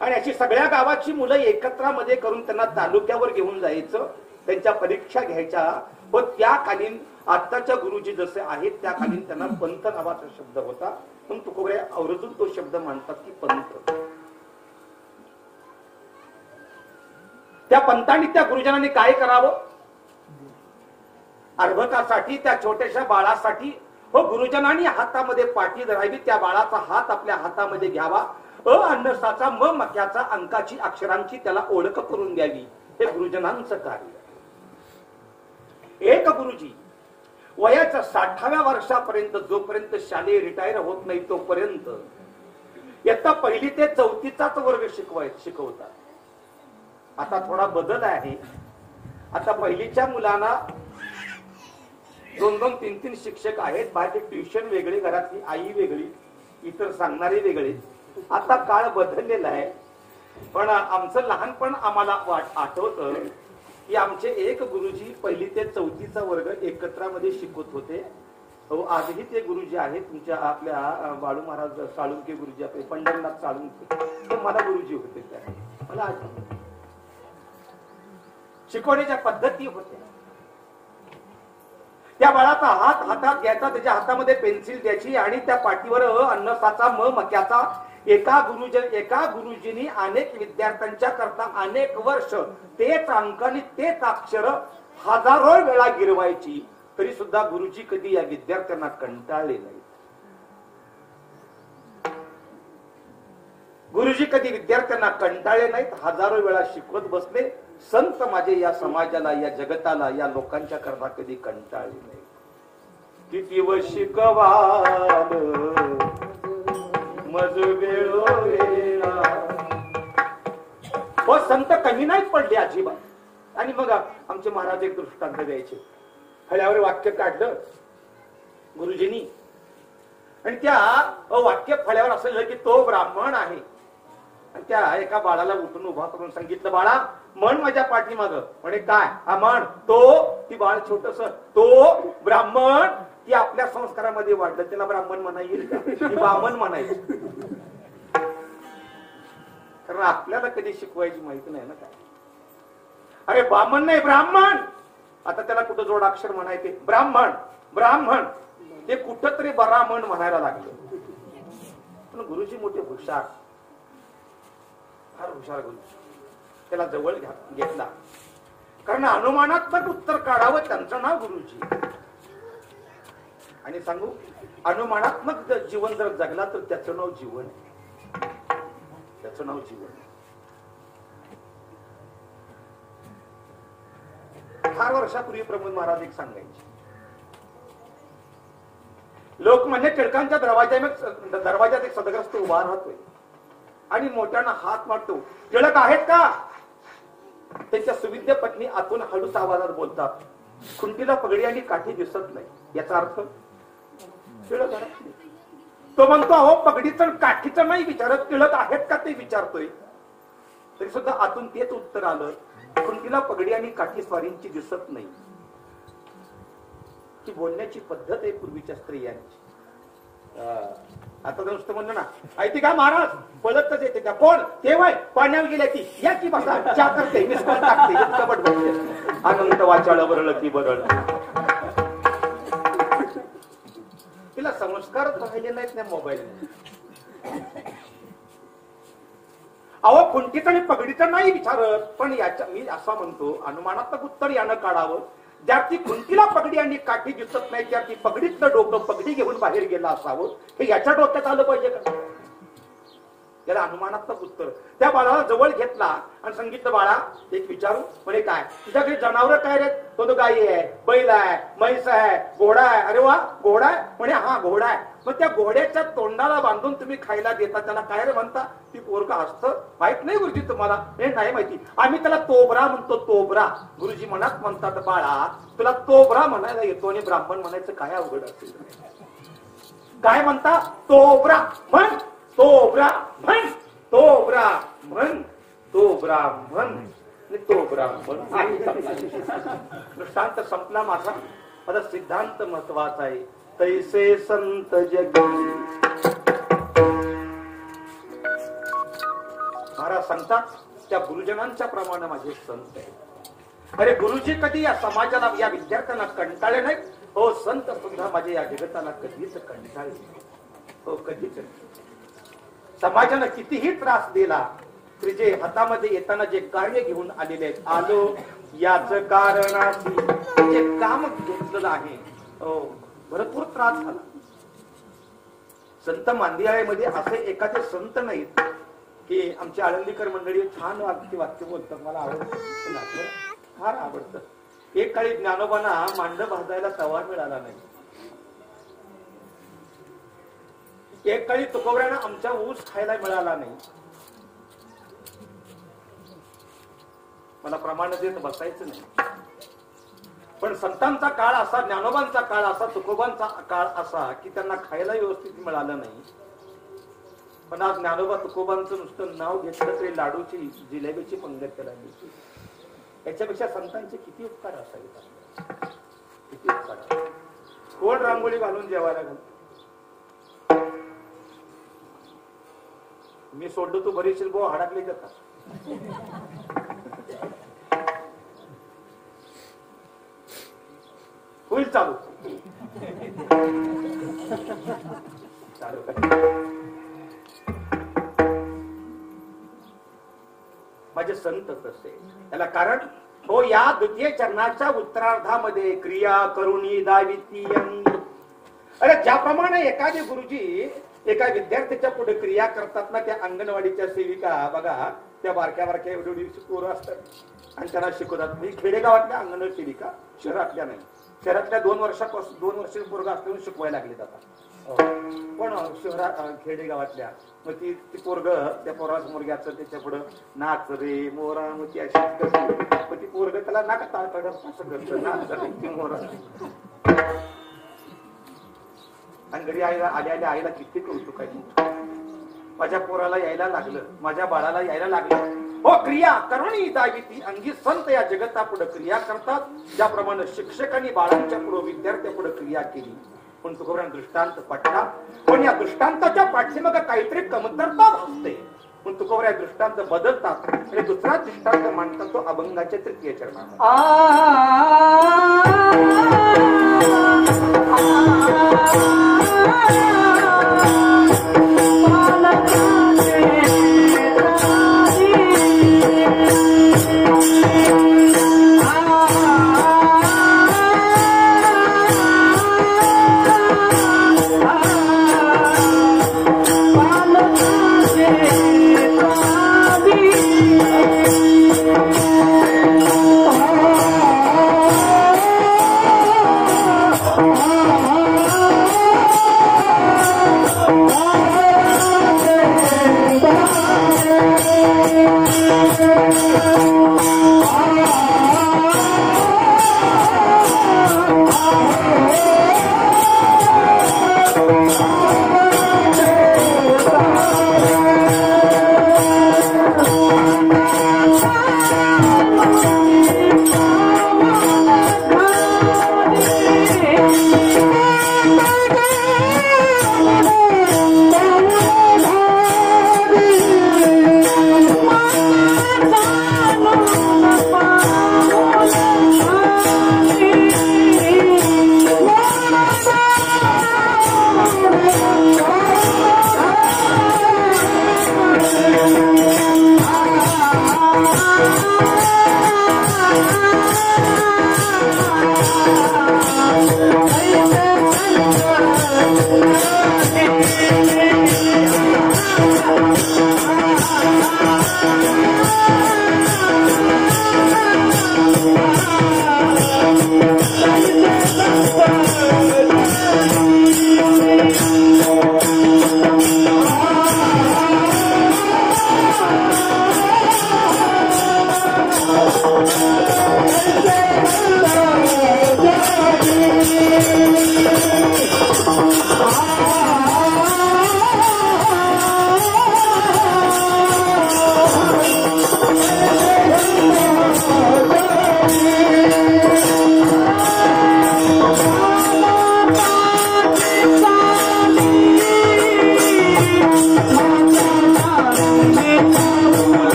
आणि अशी सगळ्या गावाची मुलं एकत्रामध्ये करून त्यांना तालुक्यावर घेऊन जायचं, त्यांच्या परीक्षा घ्यायच्या. व त्या कालीन आत्ताच्या गुरुजी जसे आहेत त्या कालीन त्यांना पंथ नावाचा शब्द होता. पण तुकोबराय आवर्जून तो शब्द मानतात की पंथ. त्या पंथांनी, त्या गुरुजनांनी काय करावं, अर्भकासाठी, त्या छोट्याशा बाळासाठी हो गुरुजनांनी हातामध्ये पाठी धरावी, त्या बाळाचा हात आपल्या हातामध्ये घ्यावा, अन्नसाचा म मक्याचा अंकाची अक्षरांची त्याला ओळख करून द्यावी. हे गुरुजनांचं कार्य. एक गुरुजी वयाच्या 60व्या वर्षापर्यंत जोपर्यंत शालेय रिटायर होत नाही तोपर्यंत इयत्ता 1ली ते 4थीचाच वर्ग शिकवतात. आता थोडा बदल आहे. आता 1लीच्या मुलांना 2-2, 3-3 शिक्षक आहेत. बाहेरचे ट्युशन वेगळे, घरातली आई वेगळी, इतर सांगणारे वेगळे. आता काळ बदललेला आहे. पण आमचं लहानपण आम्हाला आठवतं की आमचे एक गुरुजी 1ली ते 4थीचा वर्ग एकत्रामध्ये शिकवत होते. आजही ते गुरुजी आहेत तुमच्या आपल्या बाळू महाराज साळुंके गुरुजी, आपले पंढरनाथ साळुंके, ते मला गुरुजी होते. त्या मला आठवतं शिकवण्याच्या पद्धती होत्या. त्या बाळाचा हात हातात घ्यायचा, त्याच्या हातामध्ये पेन्सिल द्यायची आणि त्या पाठीवर अन्नसाचा म मक्याचा एका गुरुजींनी अनेक विद्यार्थ्यांच्या करता अनेक वर्ष तेच अंक आणि तेच अक्षर हजारो वेळा गिरवायची, तरी सुद्धा गुरुजी कधी या विद्यार्थ्यांना कंटाळले नाही. गुरुजी कधी विद्यार्थ्यांना कंटाळले नाहीत. हजारो वेळा शिकवत बसले. संत माझे या समाजाला, या जगताला, या लोकांच्या करता कधी कंटाळले नाही. किती व शिकवाल मज वेळोवेळा. हो संत कमी नाही पडले अजिबात. आणि मग आमचे महाराज एक दृष्टांत द्यायचे. फळ्यावर वाक्य काढलं गुरुजींनी आणि त्या वाक्य फळ्यावर असं की तो ब्राह्मण आहे. आणि त्या एका बाळाला उठून उभा करून सांगितलं, बाळा म्हण माझ्या पाठीमाग. म्हणे काय? हा म्हण. तो ती बाळ छोटस, तो ब्राह्मण. ती आपल्या संस्कारामध्ये वाढलं, त्याला ब्राह्मण म्हणा येईल का? ती बामण म्हणायची. कारण आपल्याला कधी शिकवायची माहिती नाही ना काय. अरे बामण नाही, ब्राह्मण. आता त्याला कुठं जोडाक्षर म्हणायचे? ब्राह्मण ब्राह्मण. ते कुठं तरी ब्राह्मण म्हणायला लागलं. पण गुरुजी मोठे हुशार, फार हुशार गुरुजी. त्याला जवळ घेतला, कारण अनुमानात्मक उत्तर काढावं त्यांचं नाव गुरुजी. आणि सांगू, अनुमानात्मक जीवन जर जगला तर त्याचं नाव जीवन आहे. त्याचं नाव जीवन. फार वर्षापूर्वी प्रमोद महाराज एक सांगायचे, लोकमान्य टिळकांच्या दरवाजात एक सदग्रस्त उभा राहतोय आणि मोठ्यानं हात मारतो. टिळक आहेत का? त्यांच्या सुविद्य पत्नी आतून हळूच आवाजात बोलतात, खुंटीला पगडी आणि काठी दिसत नाही. याचा अर्थ टिळक आहे. तो म्हणतो, अहो पगडीचं काठीचं नाही विचारत, टिळक आहेत का ते विचारतोय. तरी सुद्धा आतून तेच उत्तर आलं, खुंटीला पगडी आणि काठी स्वारींची दिसत नाही. ती बोलण्याची पद्धत आहे पूर्वीच्या स्त्रियांची. आता जर नुसतं म्हणलं ना, ऐकते का महाराज, पळतच येते का? कोण? तेव्हा पाण्यावर गेल्या ती, या की बसा, चा करते, मिसकॉल टाकते, कबट बसते, अनंत वाचाळ बरळ की बरळ. तिला संस्कारच राहिले नाहीत ना मोबाईल. अहो खुंटीचं आणि पगडीचं नाही विचारत, पण याच्या मी असं म्हणतो, अनुमानात्मक उत्तर यानं काढावं. ज्याची खुंटीला पगडी आणि काठी दिसत नाही, त्याची पगडीतलं डोकं पगडी घेऊन बाहेर गेला असावं, हे याच्या डोक्यात आलं पाहिजे का? याला अनुमानात्मक उत्तर. त्या बाळाला जवळ घेतला आणि सांगितलं, बाळा एक विचारू. म्हणे काय? तुझ्याकडे जनावर काय रे? तो गाई आहे, बैल आहे, म्हैस आहे, घोडा आहे. अरे वा, घोडा आहे? म्हणे हा घोडा आहे. मग त्या घोड्याच्या तोंडाला बांधून तुम्ही खायला देता, त्याला काय रे म्हणता? ती पोरका असतं माहित नाही गुरुजी तुम्हाला? हे नाही माहिती. आम्ही त्याला तोबरा म्हणतो, तोबरा. गुरुजी मनात म्हणतात, बाळा तुला तोबरा म्हणायला येतो आणि ब्राह्मण म्हणायचं काय अवघड असेल? काय म्हणता? तोबरा म्हण, तोबरा म्हण, तोबरा म्हण, तो ब्राह्मण, तो ब्राह्मण. दृष्टांत संपला माझा. माझा सिद्धांत महत्वाचा आहे. तैसे संत जग. महाराज सांगतात, त्या गुरुजनांच्या प्रमाणे माझे संत आहे. अरे गुरुजी कधी या समाजाला, या विद्यार्थ्यांना कंटाळले नाहीत. हो संत सुद्धा माझे या जगताला कधीच कंटाळले नाही. हो कधीच. समाजानं कितीही त्रास दिला तरी जे हातामध्ये येताना जे कार्य घेऊन आलेले आहेत, आलो याच कारणाची जे काम घेतलेलं आहे, भरपूर त्रास झाला. संत मांदियाळेमध्ये असे एखादे संत नाहीत की आमची आळंदीकर मंडळी छान वाक्य बोलतात, मला आवडतं, फार आवडतं. एक काळी ज्ञानोबांना मांड भाजायला तवा मिळाला नाही. एक काळी तुकोबऱ्यांना आमच्या ऊस खायला मिळाला नाही. मला प्रमाण देत बसायचं नाही. पण संतांचा काळ असा, ज्ञानोबांचा काळ असा, तुकोबांचा काळ असा की त्यांना खायला व्यवस्थित मिळालं नाही. पण आज ज्ञानोबा तुकोबांचं नुसतं नाव घेतलं तरी लाडूची जिलेबीची पंगत त्याला मिळते. याच्यापेक्षा संतांचे किती उपकार असावेत, किती उपकार. कोण रांगोळी घालून जेवायला घाल. मी सोडलो तू बरीचशी बो हडकली जातात. होईल चालू चालू. माझे संत तसे. त्याला कारण हो या द्वितीय चरणाच्या उत्तरार्धामध्ये क्रिया करुणी दाविती अंगी. अरे ज्याप्रमाणे एखादे गुरुजी एका विद्यार्थ्याच्या पुढे क्रिया करतात ना, त्या अंगणवाडीच्या सेविका बघा, त्या बारक्या बारक्या एवढी पोरं असतात आणि त्यांना शिकवतात. मी खेडेगावातल्या अंगणवाडी सेविका, शहरातल्या नाही. शहरातल्या 2 वर्षाचे पोरगा असल्यावर शिकवायला लागले जातात. पण शहरात खेडेगावातल्या मग ती पोरग त्या पोरासमोर घ्यायचं, त्याच्या पुढं नाच रे मोरा, मग ती अशी करते. मग ती पोरग त्याला नाका ताळकडं असं करतं, नाच रे मोरा. आणि घरी आईला आल्या आईला किती कौतुक आहे. माझ्या पोराला यायला लागलं, माझ्या बाळाला यायला लागलं. हो क्रिया करुणी दाविती अंगी. संत या जगतापुढे क्रिया करतात. ज्याप्रमाणे शिक्षकांनी बाळांच्या पुढे विद्यार्थ्या पुढे क्रिया केली. पण तुकोबऱ्यांना दृष्टांत पटला. पण या दृष्टांताच्या पाठीमागे काहीतरी कमतरता भासते. पण तुकोबऱ्या दृष्टांत बदलतात आणि दुसरा दृष्टांत मांडतात तो अभंगाच्या 3य चरणात.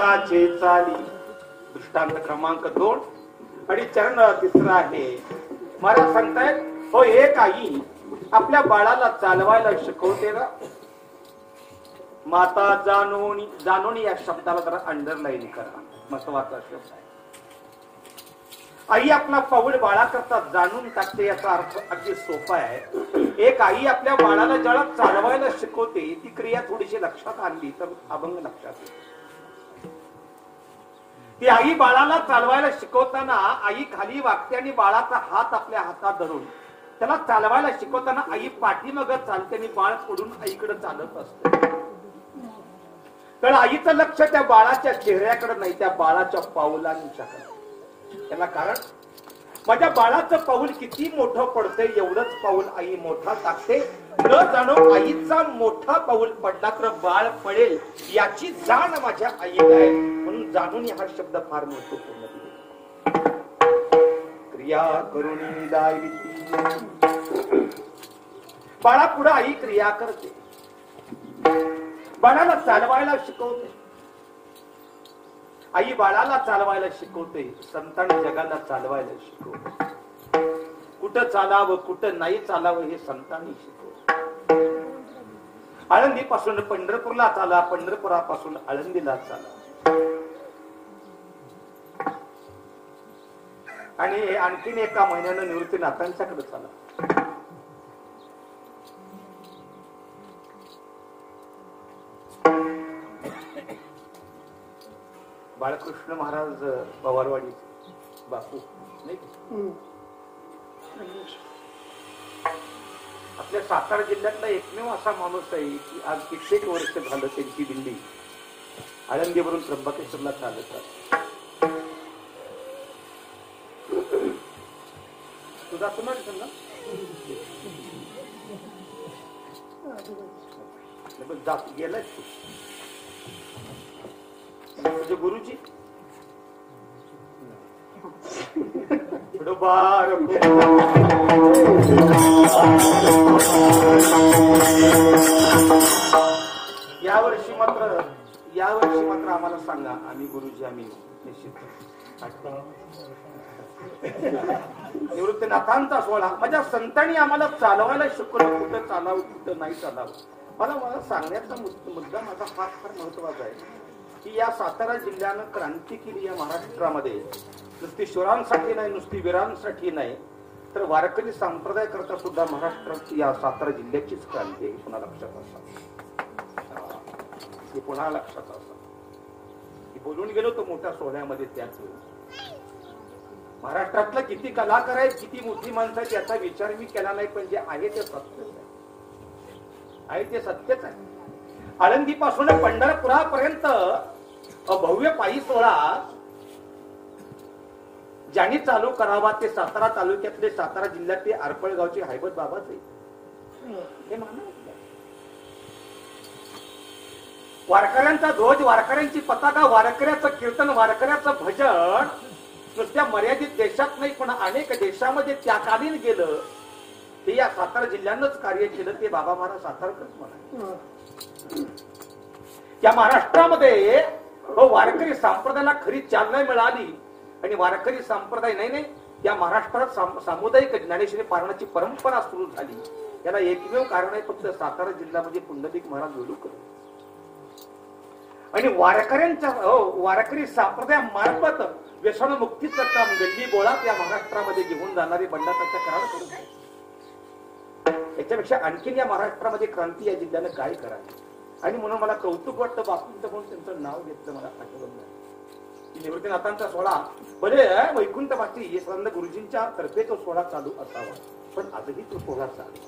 मनाचे चाली दृष्टांत क्रमांक 2 आणि चरण तिसरा आहे. महाराज सांगतायत हो एक आई आपल्या बाळाला चालवायला शिकवते ना. माता जानोनी या शब्दाला जरा अंडरलाईन करा, महत्वाचा शब्द आहे. आई आपला पाऊल बाळा करता जाणून टाकते याचा अर्थ अगदी सोपा आहे. एक आई आपल्या बाळाला ज्याला चालवायला शिकवते ती क्रिया थोडीशी लक्षात आणली तर अभंग लक्षात येते. ती आई बाळाला चालवायला शिकवताना आई खाली वागते आणि बाळाचा हात आपल्या हातात धरून त्याला चालवायला शिकवताना आई पाठीमागे चालते आणि बाळ पुढून आईकडे चालत असते. तर आईचं लक्ष त्या बाळाच्या चेहऱ्याकडे नाही, त्या बाळाच्या पाऊलांच्याकडे. त्याला कारण माझ्या बाळाचं पाऊल किती मोठं पडतंय एवढंच पाऊल आई मोठा टाकते. न जाणो आईचा मोठा पाऊल पडला तर बाळ पडेल याची जाण माझ्या आईला आहे. म्हणून जाणून हा शब्द फार महत्वपूर्ण दिले. क्रिया करून बाळा पुढे आई क्रिया करते, बाळाला चालवायला शिकवते. आई बाळाला चालवायला शिकवते, संतांनी जगाला चालवायला शिकवते. कुठं चालावं कुठं नाही चालावं हे संतांनी शिकवते. आळंदीपासून पंढरपूरला चाला, पंढरपुरापासून आळंदीला चाला. आणि आणखीन एका महिन्यानं निवृत्तीनाथांच्याकडे चाला. बाळकृष्ण महाराज पवारवाडी बापू नाही आपल्या सातारा जिल्ह्यातला एकमेव असा माणूस आहे की आज 100 वर्ष झालं त्यांची दिंडी आळंदीवरून त्र्यंबकेश्वरला चालत आहे. तुझा तुम्हाला ना जात गेलाय तू तुझे गुरुजी बार यावर्षी मात्र आम्हाला सांगा. आम्ही गुरुजी आम्ही निश्चित निवृत्तीनाथांचा सोहळा माझ्या संतांनी आम्हाला चालवायला शिकवलं. कुठं चालावं कुठं नाही चालावं. मला सांगण्याचा मुद्दा माझा फार फार महत्वाचा आहे की या सातारा जिल्ह्यानं क्रांती केली या महाराष्ट्रामध्ये. नुसती शूरांसाठी नाही, नुसती वीरांसाठी नाही, तर वारकरी संप्रदाय करता सुद्धा महाराष्ट्रात या सातारा जिल्ह्याचीच क्रांती आहे. पुन्हा लक्षात असा हे पुन्हा लक्षात असा की बोलून गेलो तो मोठ्या सोहळ्यामध्ये. त्याच महाराष्ट्रातलं किती कलाकार आहेत, किती मोठी माणसं आहेत याचा विचार मी केला नाही, पण जे आहे ते सत्यच आहे ते सत्यच आहे. आळंदीपासून पंढरपुरापर्यंत भव्य पायी सोहळा ज्यांनी चालू करावा ते सातारा तालुक्यातले, सातारा जिल्ह्यातले आरपळगावचे हैबत बाबाच हे वारकऱ्यांचा ध्वज, वारकऱ्यांची पताका, वारकऱ्याचं कीर्तन, वारकऱ्याचं भजन नुसत्या मर्यादित देशात नाही पण अनेक देशामध्ये त्याकालीन गेलं. ते या सातारा जिल्ह्यानंच कार्य केलं. ते बाबा महाराज सातारकरच म्हणा. या महाराष्ट्रामध्ये वारकरी संप्रदायाला खरी चालना मिळाली आणि वारकरी संप्रदाय नाही या महाराष्ट्रात सामुदायिक ज्ञानेश्वरी पारणाची परंपरा सुरू झाली. याला एकमेव कारण आहे फक्त सातारा जिल्ह्यामध्ये पुंडलिक महाराज वेळुकर आणि वारकऱ्यांच्या वारकरी संप्रदायामार्फत व्यसनमुक्तीचं काम गल्ली बोळात या महाराष्ट्रामध्ये घेऊन जाणारे बंडाताच्या करार करून. याच्यापेक्षा आणखीन या महाराष्ट्रामध्ये क्रांती या जिल्ह्यानं काय करावी. आणि म्हणून मला कौतुक वाटतं बापूंचं म्हणून त्यांचं नाव घेतलं मला आठवलं नाही. निवृत्तीनाथांचा सोहळा भले वैकुंठवासी संत गुरुजींच्या तर्फे तो सोहळा चालू असावा, पण आजही तो सोहळा चालू.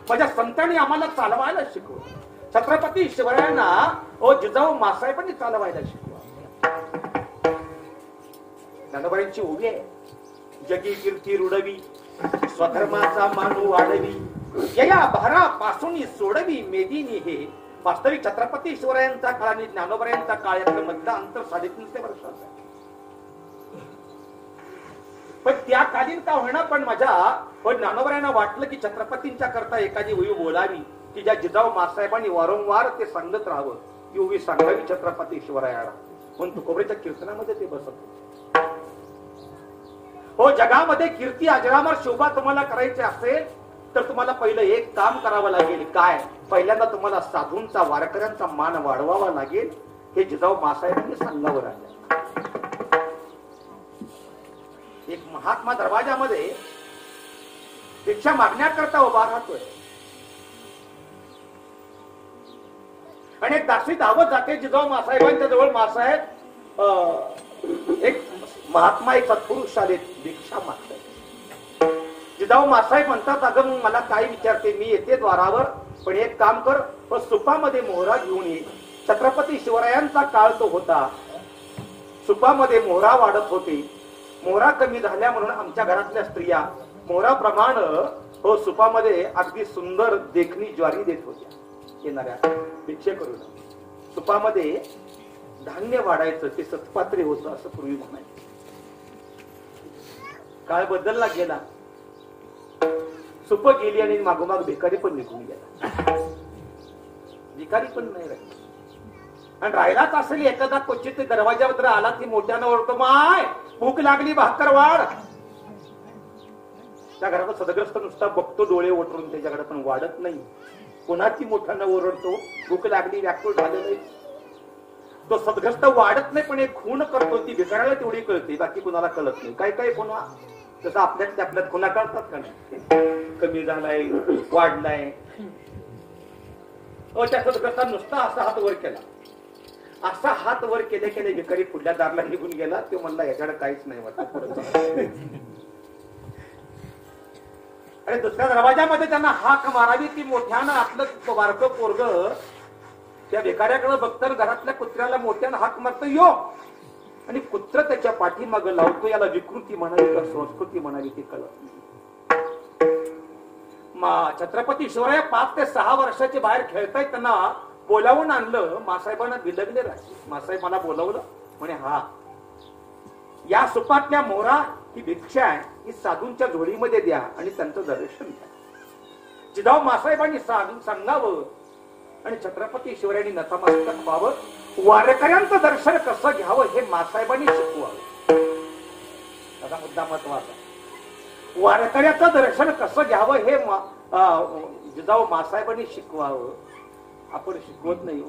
माझ्या संतांनी आम्हाला चालवायला शिकवलं. छत्रपती शिवरायांना जिजाऊ मासाहेबांनी चालवायला शिकवा. ज्ञानोबांची ओवी आहे, जगी कीर्ती रुडवी स्वधर्माचा मानू वाढवी, या भारापासून सोडवी मेदिनी. हे वास्तविक छत्रपती शिवरायांचा काळ आणि ज्ञानोबरायांचा काळ यातलं मधलं अंतर 350 वर्षाचं आहे. पण त्या कालीन का होणार, पण माझ्या ज्ञानोबरायांना वाटलं की छत्रपतींच्या करता एखादी ओवी बोलावी की की ज्या जिजाऊ मासाहेबांनी वारंवार ते सांगत राहावं की उभी सांगावी छत्रपती शिवरायाला. पण तुकोबरेच्या कीर्तनामध्ये ते बसत. हो, जगामध्ये कीर्ती अजरामर शोभा तुम्हाला करायची असेल तर तुम्हाला पहिलं एक काम करावं लागेल. काय? पहिल्यांदा तुम्हाला साधूंचा वारकऱ्यांचा मान वाढवावा लागेल. हे जिजाऊ मासाहेबांनी सांगावं राहिलं. एक महात्मा दरवाजामध्ये भिक्षा मागण्याकरता उभा राहतोय आणि एक दासी धावत जाते जिजाऊ मासाहेबांच्या जवळ. मासाहेब, एक महात्मा, एक सत्पुरुष आलेत, भिक्षा मागतात. जिजाऊ मासाहेब म्हणतात, अगं मग मला काय विचारते, मी येते द्वारावर, पण एक काम कर, पण सुपामध्ये मोहरा घेऊन ये. छत्रपती शिवरायांचा काळ तो होता. सुपामध्ये मोहरा वाढत होते. मोहरा कमी झाल्या म्हणून आमच्या घरातल्या स्त्रिया मोहराप्रमाणे हो सुपामध्ये अगदी सुंदर देखणी ज्वारी देत होत्या येणाऱ्या भिक्षे करून. सुपामध्ये धान्य वाढायचं, ते सत्पात्रे होतं असं पूर्वी म्हणायचं. काळ बदलला गेला, सुप गेली आणि मागोमाग भिकारी पण निघून गेला. भिकारी पण नाही राहिला. आणि राहिलाच असेल एखादा क्वचित दरवाजावर आला की मोठ्यानं ओरडतो, माय भूक लागली, भाकर वाढ. त्या घराचा सदग्रस्त नुसता बघतो डोळे ओटरून, त्याच्याकडे पण वाढत नाही. कोणाची मोठ्यानं ओरडतो, भूक लागली, व्याकुळ झालेलं. तो सदग्रस्त वाढत नाही, पण एक खून करतो. ती भिकाऱ्याला तेवढी कळते, बाकी कुणाला कळत नाही. काय काय खुणा, जसं आपल्यात खुणा कळतात का नाही, कमी झालाय, वाढलाय. त्या सदग्रस्ता नुसता असा हात वर केला. असा हात वर केले केले भिकारी पुढल्या दारला निघून गेला. तो म्हणला, याच्याकडे काहीच नाही वाटत. आणि दुसऱ्या दरवाजामध्ये त्यांना हाक मारावी, ती मोठ्यानं आपलं बारकं पोरग त्या भिकाऱ्याकडे बघताना घरातल्या कुत्र्याला मोठ्यानं हाक मारतो, यो. आणि कुत्र त्याच्या पाठीमागं लावतो. याला विकृती म्हणावी का संस्कृती म्हणावी ते कळत नाही. छत्रपती शिवराय 5 ते 6 वर्षाचे बाहेर खेळतायत. त्यांना बोलावून आणलं. मासाहेबांना बिलगले राहिले. मासाहेब मला बोलावलं, म्हणे हा, या सुपातल्या मोहरा ही भिक्षा आहे, ही साधूंच्या झोळीमध्ये द्या आणि त्यांचं दर्शन घ्या. जिजाऊ मासाहेबांनी सांगावं आणि छत्रपती शिवरायांनी नतमस्तक व्हावं. वारकऱ्यांचं दर्शन कसं घ्यावं हे मासाहेबांनी शिकवावं. त्याचा मुद्दा महत्वाचा. वारकऱ्याचं दर्शन कसं घ्यावं हे जिजाऊ मासाहेबांनी शिकवावं. आपण शिकवत नाही,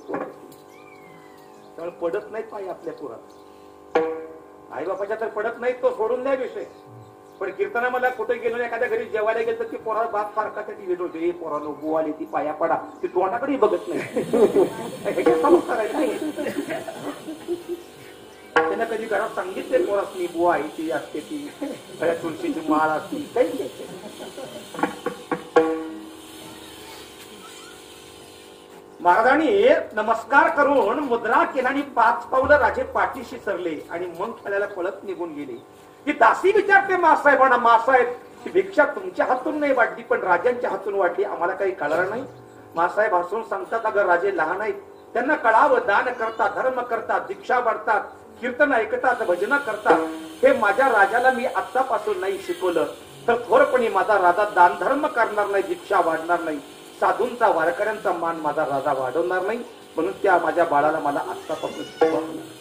त्यामुळे पडत नाही पाय आपल्या पुरात. आई बापाच्या तर पडत नाही, तो सोडून द्या विषय. पण कीर्तना मला कुठे गेलो, एखाद्या घरी जेवायला गेलं तर ती पोरा बाप सारखा ती वेळ होते, हे पोरानो गो आली, ती पाया पडा, ती तोंडाकडे बघत नाही. त्यांना कधी घरात सांगितले पोरासनी बुवा आहे ती असते, ती तुळशीची माळ असते, काही. महाराजांनी नमस्कार करून मुद्रा केला आणि 5 पावलं राजे पाठीशी सरले आणि मग खेळायला पळत निघून गेले. ती दासी विचारते मासाहेबांना, मासाहेब ही भिक्षा तुमच्या हातून नाही वाढली, पण राजांच्या हातून वाढली, आम्हाला काही कळलं नाही. मासाहेब हसून सांगतात, अगं राजे लहान आहेत, त्यांना कळावं. दान करतात, धर्म करतात, दीक्षा वाढतात, कीर्तन ऐकतात, भजन करतात. हे माझ्या राजाला मी आतापासून नाही शिकवलं तर थोरपणी माझा राजा दान धर्म करणार नाही, दीक्षा वाढणार नाही, साधूंचा वारकऱ्यांचा मान माझा राजा वाढवणार नाही. म्हणून त्या माझ्या बाळाला मला आत्तापासून शिकवणार.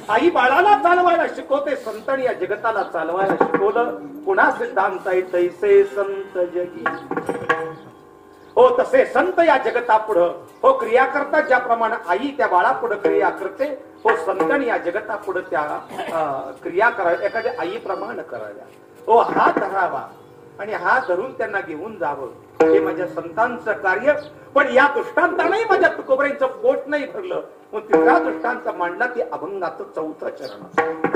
आई बाळाला चालवायला शिकवते, संतांनी या जगताला चालवायला शिकवलं. पुन्हा सिद्धांत तैसे संत जगी, हो तसे संत या जगता पुढं हो क्रिया करतात. ज्याप्रमाणे आई त्या बाळा पुढे क्रिया करते, हो संतांनी या जगता पुढे त्या क्रिया कराव्या, एखाद्या आईप्रमाणे कराव्या. हो हात धरावा आणि हात धरून त्यांना घेऊन जावं, हे माझ्या संतांचं कार्य. पण या दृष्टांताने माझ्या तुकोबरांचं पोट नाही भरलं. मग तिसरा दृष्टांत मांडला ते अभंगाचं 4थं चरण.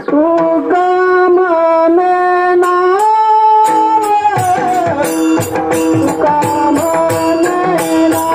तुका माने ना, तुका माने ना,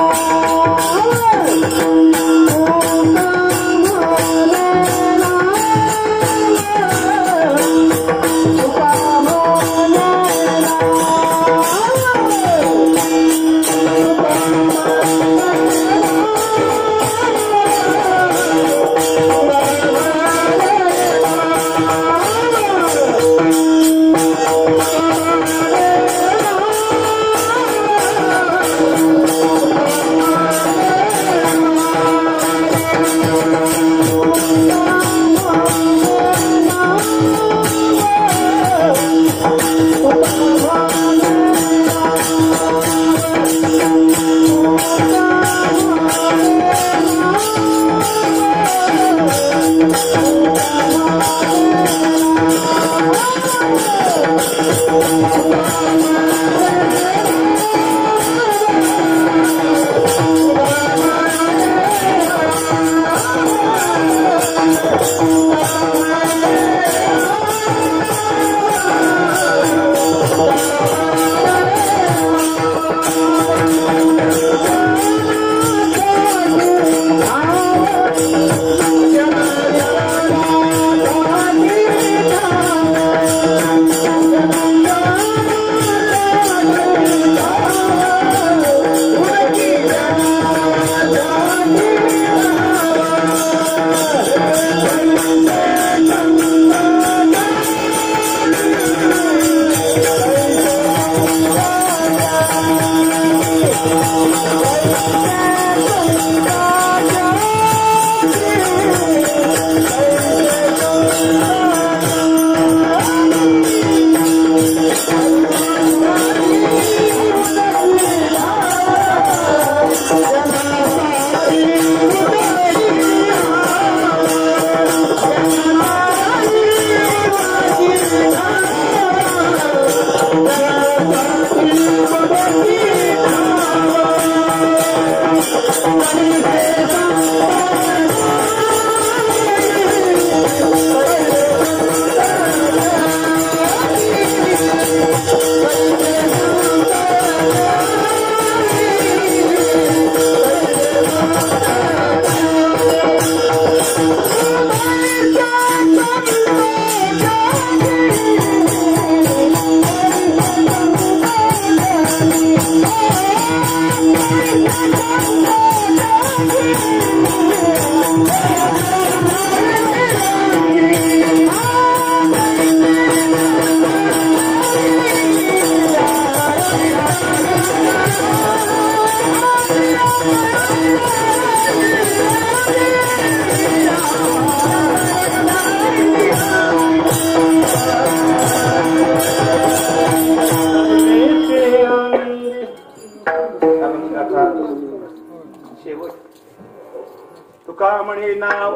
तुका म्हणे नाव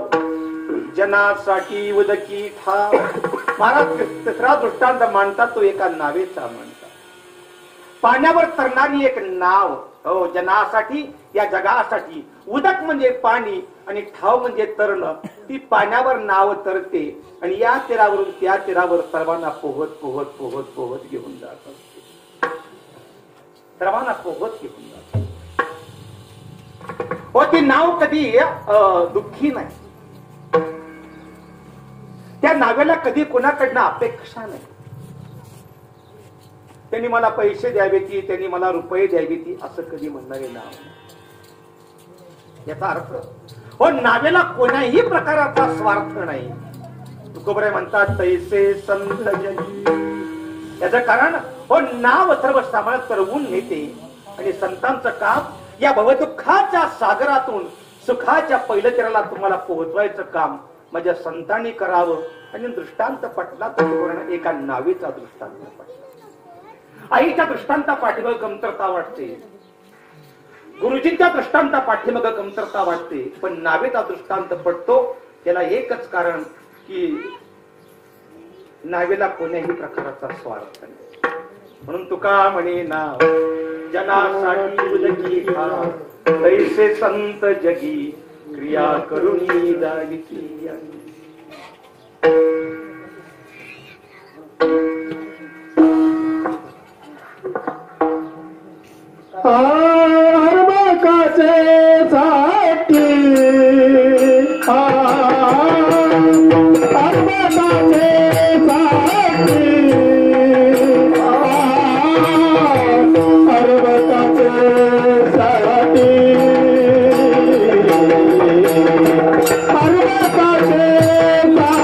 जनासाठी उदकी ठाव. महाराज तिसरा दृष्टांत मांडतात तो एका नावेचा मांडतात. पाण्यावर तरणारी एक नाव, हो, जनासाठी, या जगासाठी. उदक म्हणजे पाणी आणि ठाव म्हणजे तरण. ती पाण्यावर नाव तरते आणि या तीरावरून त्या तीरावर सर्वांना पोहत पोहत पोहत पोहत घेऊन जात असते. सर्वांना पोहत घेऊन जात. हो, ती नाव कधी दुःखी नाही. त्या नावेला कधी कोणाकडनं अपेक्षा नाही. त्यांनी मला पैसे द्यावे ती, त्यांनी मला रुपये द्यावे ती, असं कधी म्हणणारे नाव नाही. याचा अर्थ, हो, नावेला कोणाही प्रकाराचा स्वार्थ नाही. तुकोबरे म्हणतात तैसे संत जनी. याचं कारण, हो, नाव सर्व सांभाळ तरवून नेते आणि संतांचं काम या भवदुःखाच्या सागरातून सुखाच्या पहिल्या तीराला तुम्हाला पोहोचवायचं काम माझ्या संतांनी करावं. आणि दृष्टांत पटला तर एका नावेचा दृष्टांत पटला. आईच्या दृष्टांता पाठीमाग कमतरता वाटते, गुरुजींच्या दृष्टांता पाठीमाग कमतरता वाटते, पण नावेचा दृष्टांत पडतो. त्याला एकच कारण की नावेला कोण्याही प्रकारचा स्वार्थ नाही. म्हणून तुका म्हणे नाव जनासाठी उदकी ठाव. तैसे संत जगी क्रिया करुणी दाविती. अर्भकाचे साठी अर्भकाचे साठी अर्भकाचे साठी अर्भकाचे साठी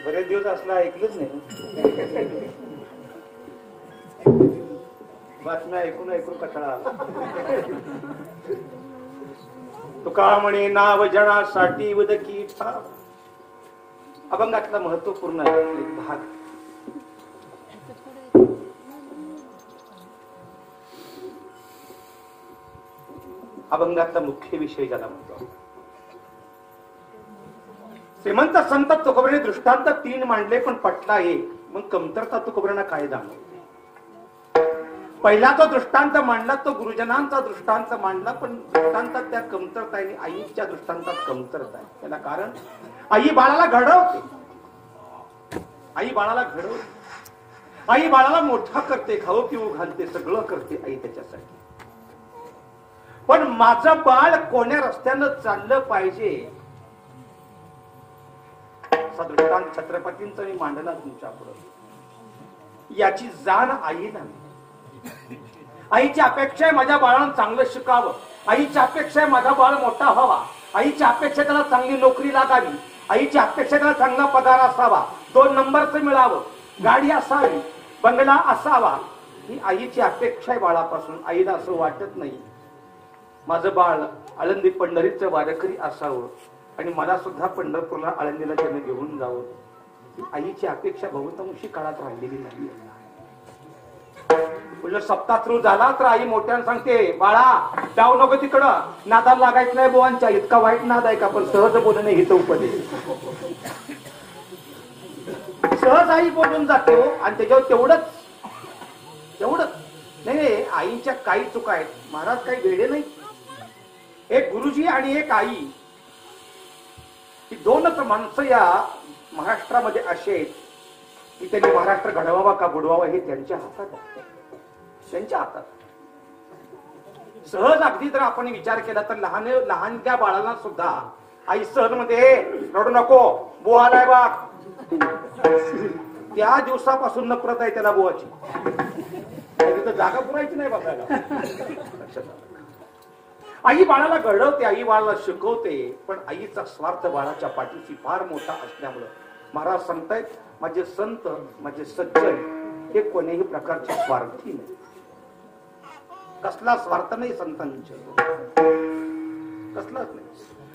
बरेच दिवस असला ऐकलंच नाही. बातम्या ऐकून ऐकून कंटाळा आला. तुका म्हणे नाव जनासाठी वदकी ठाव. अभंगातला महत्वपूर्ण एक भाग. अभंगातला मुख्य विषय ज्याला म्हणतो. श्रीमंत संत तुकोबराने दृष्टांत 3 मांडले पण पटला एक. मग कमतरता तुकोबरांना काय जाणवते. पहिला तो दृष्टांत मांडला तो गुरुजनांचा दृष्टांत मांडला पण दृष्टांतात त्या कमतरता आहे. आईच्या दृष्टांतात कमतरता आहे. त्याला कारण आई बाळाला घडवते. आई बाळाला घडवते. आई बाळाला मोठा करते. खाऊ पिऊ घालते. सगळं करते आई त्याच्यासाठी. पण माझं बाळ कोण्या रस्त्यानं चाललं पाहिजे असा दृष्टांत छत्रपतींचा मी मांडला तुमच्या पुढे. याची जाण आईला. आईची अपेक्षा आहे माझ्या बाळानं चांगलं शिकावं. आईची अपेक्षा आहे माझा बाळ मोठा व्हावा. आईची अपेक्षा त्याला चांगली नोकरी लागावी. आईची अपेक्षा त्याला चांगला पगार असावा. 2 नंबरचं मिळावं. गाडी असावी. बंगला असावा. ही आईची अपेक्षा आहे बाळापासून. आईला असं वाटत नाही माझं बाळ आळंदी पंढरीचं वारकरी असावं आणि मला सुद्धा पंढरपूरला आळंदीला त्याने घेऊन जावं. आईची अपेक्षा बहुतांशी काळात राहिलेली नाही. सप्ताह सुरू झाला तर आई मोठ्यानं सांगते बाळा जाऊ नको तिकडं. नादाला लागायचं नाही बुवांच्या. इतका वाईट नाद आहे का. पण सहज बोलणे हित उपदेश. सहज आई बोलून जाते आणि त्याच्यावर तेवढंच नाही. आईच्या काही चुका आहेत. महाराज काही वेडे नाही. एक गुरुजी आणि एक आई ही 2च माणसं या महाराष्ट्रामध्ये असे आहेत की त्यांनी महाराष्ट्र घडवावा का बुडवावा हे त्यांच्या हातात आहे. त्यांच्या हातात. सहज अगदी जर आपण विचार केला तर लहानच्या बाळाला सुद्धा आई सहज मध्ये रडू नको बुवालाय बा. त्या दिवसापासून नफरत आहे त्याला बुवाची. तिथं जागा पुरायची नाही बघायला. आई बाळाला घडवते. आई बाळाला शिकवते. पण आईचा स्वार्थ बाळाच्या पाठीशी फार मोठा असल्यामुळं महाराज सांगतायत माझे संत माझे सज्जन हे कोणत्याही प्रकारचे स्वार्थी नाही. कसला स्वार्थ नाही संतांच्या. कसलाच नाही.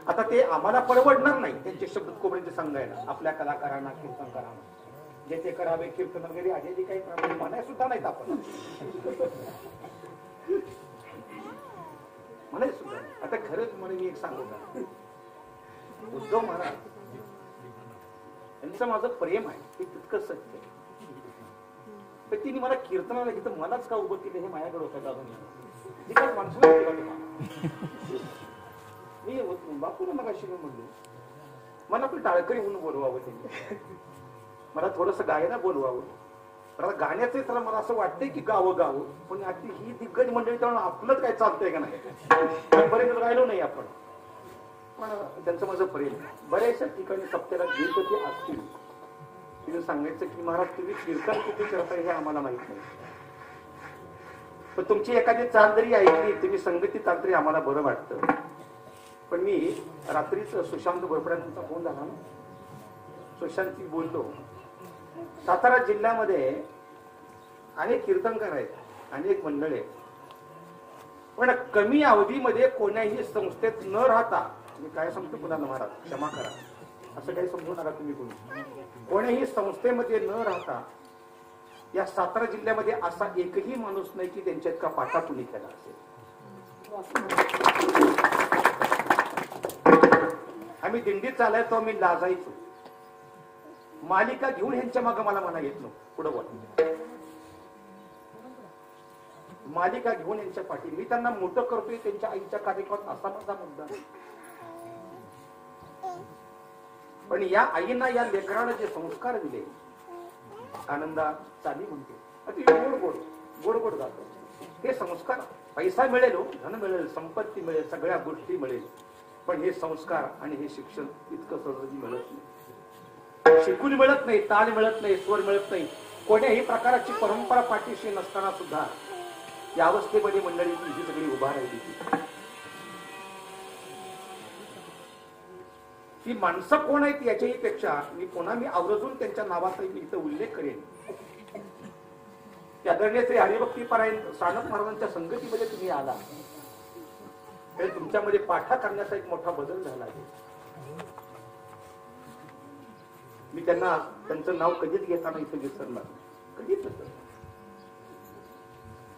आता ते आम्हाला परवडणार नाही त्यांचे शब्द कोबऱ्यांचे सांगायला आपल्या कलाकारांना कीर्तनकारांना जे ते करावे कीर्तन वगैरे आलेली काही प्रमाणे म्हणाय सुद्धा नाहीत आपण म्हणाय सुद्धा आता खरंच म्हणे मी एक सांगू का उद्धव महाराज यांचं माझं प्रेम आहे ते तितकं सत्य आहे. पण तिने मला कीर्तनाला घेतं मलाच का उभं केलं हे माझ्याकडे होतं दादा काय माणसाला मी बापूला मग अशी म्हणलो मला आपलं टाळकरी म्हणून बोलवावं त्यांनी मला थोडस गायला बोलवावं तर आता गाण्याचं तर मला असं वाटतंय की गावं पण अगदी ही दिग्गज मंडळी तर आपलंच काय चालतंय का नाही बरेच राहिलो नाही आपण पण त्यांचं माझं प्रेम बऱ्याचशा ठिकाणी सप्त्याला गीत ते असतील तिने सांगायचं की महाराज तुम्ही कीर्तन किती करताय हे आम्हाला माहित नाही पण तुमची एखादी चाल जरी ऐकली तुम्ही संगतीत आल तरी आम्हाला बरं वाटतं. पण मी रात्रीच सुशांत घोरपड्यांचा फोन झाला ना सुशांतशी बोललो. सातारा जिल्ह्यामध्ये अनेक कीर्तनकार आहेत अनेक मंडळ आहेत पण कमी अवधीमध्ये कोण्याही संस्थेत न राहता मी काय सांगतो कुणाला महाराज क्षमा करा असं काही समजू नका तुम्ही कोणीही संस्थेमध्ये न राहता या सातारा जिल्ह्यामध्ये असा एकही माणूस नाही की त्यांच्या इतका पाठा कुणी केला असेल. आम्ही दिंडीत चालायचो आम्ही लाजायचो मालिका घेऊन ह्यांच्या मागे मला म्हणा येत नव्हतं पुढं बोल मालिका घेऊन यांच्या पाठी मी त्यांना मोठं करतोय त्यांच्या आईच्या कार्यक्रमात असा माझा मुद्दा नाही. पण या आईंना या लेकराला जे संस्कार दिले आनंदा चाली म्हणते अति गोड गोड जातो ते संस्कार पैसा मिळेल धन मिळेल संपत्ती मिळेल सगळ्या गोष्टी मिळेल पण हे संस्कार आणि हे शिक्षण इतकं सहज मिळत नाही. शिकून मिळत नाही ताल मिळत नाही स्वर मिळत नाही कोणत्याही प्रकारची परंपरा पाठीशी नसताना सुद्धा या अवस्थेमध्ये मंडळी ही सगळी उभा राहिली. ही माणसं कोण आहेत याच्याही पेक्षा मी आवर्जून त्यांच्या नावाचा इथं उल्लेख करेन. आदरणीय श्री हरिभक्ती परायण सानप महाराजांच्या संगतीमध्ये तुम्ही आला तुमच्यामध्ये पाठा करण्याचा एक मोठा बदल झाला आहे. मी त्यांचं नाव कधीच घेताना इथं विसरला कधीच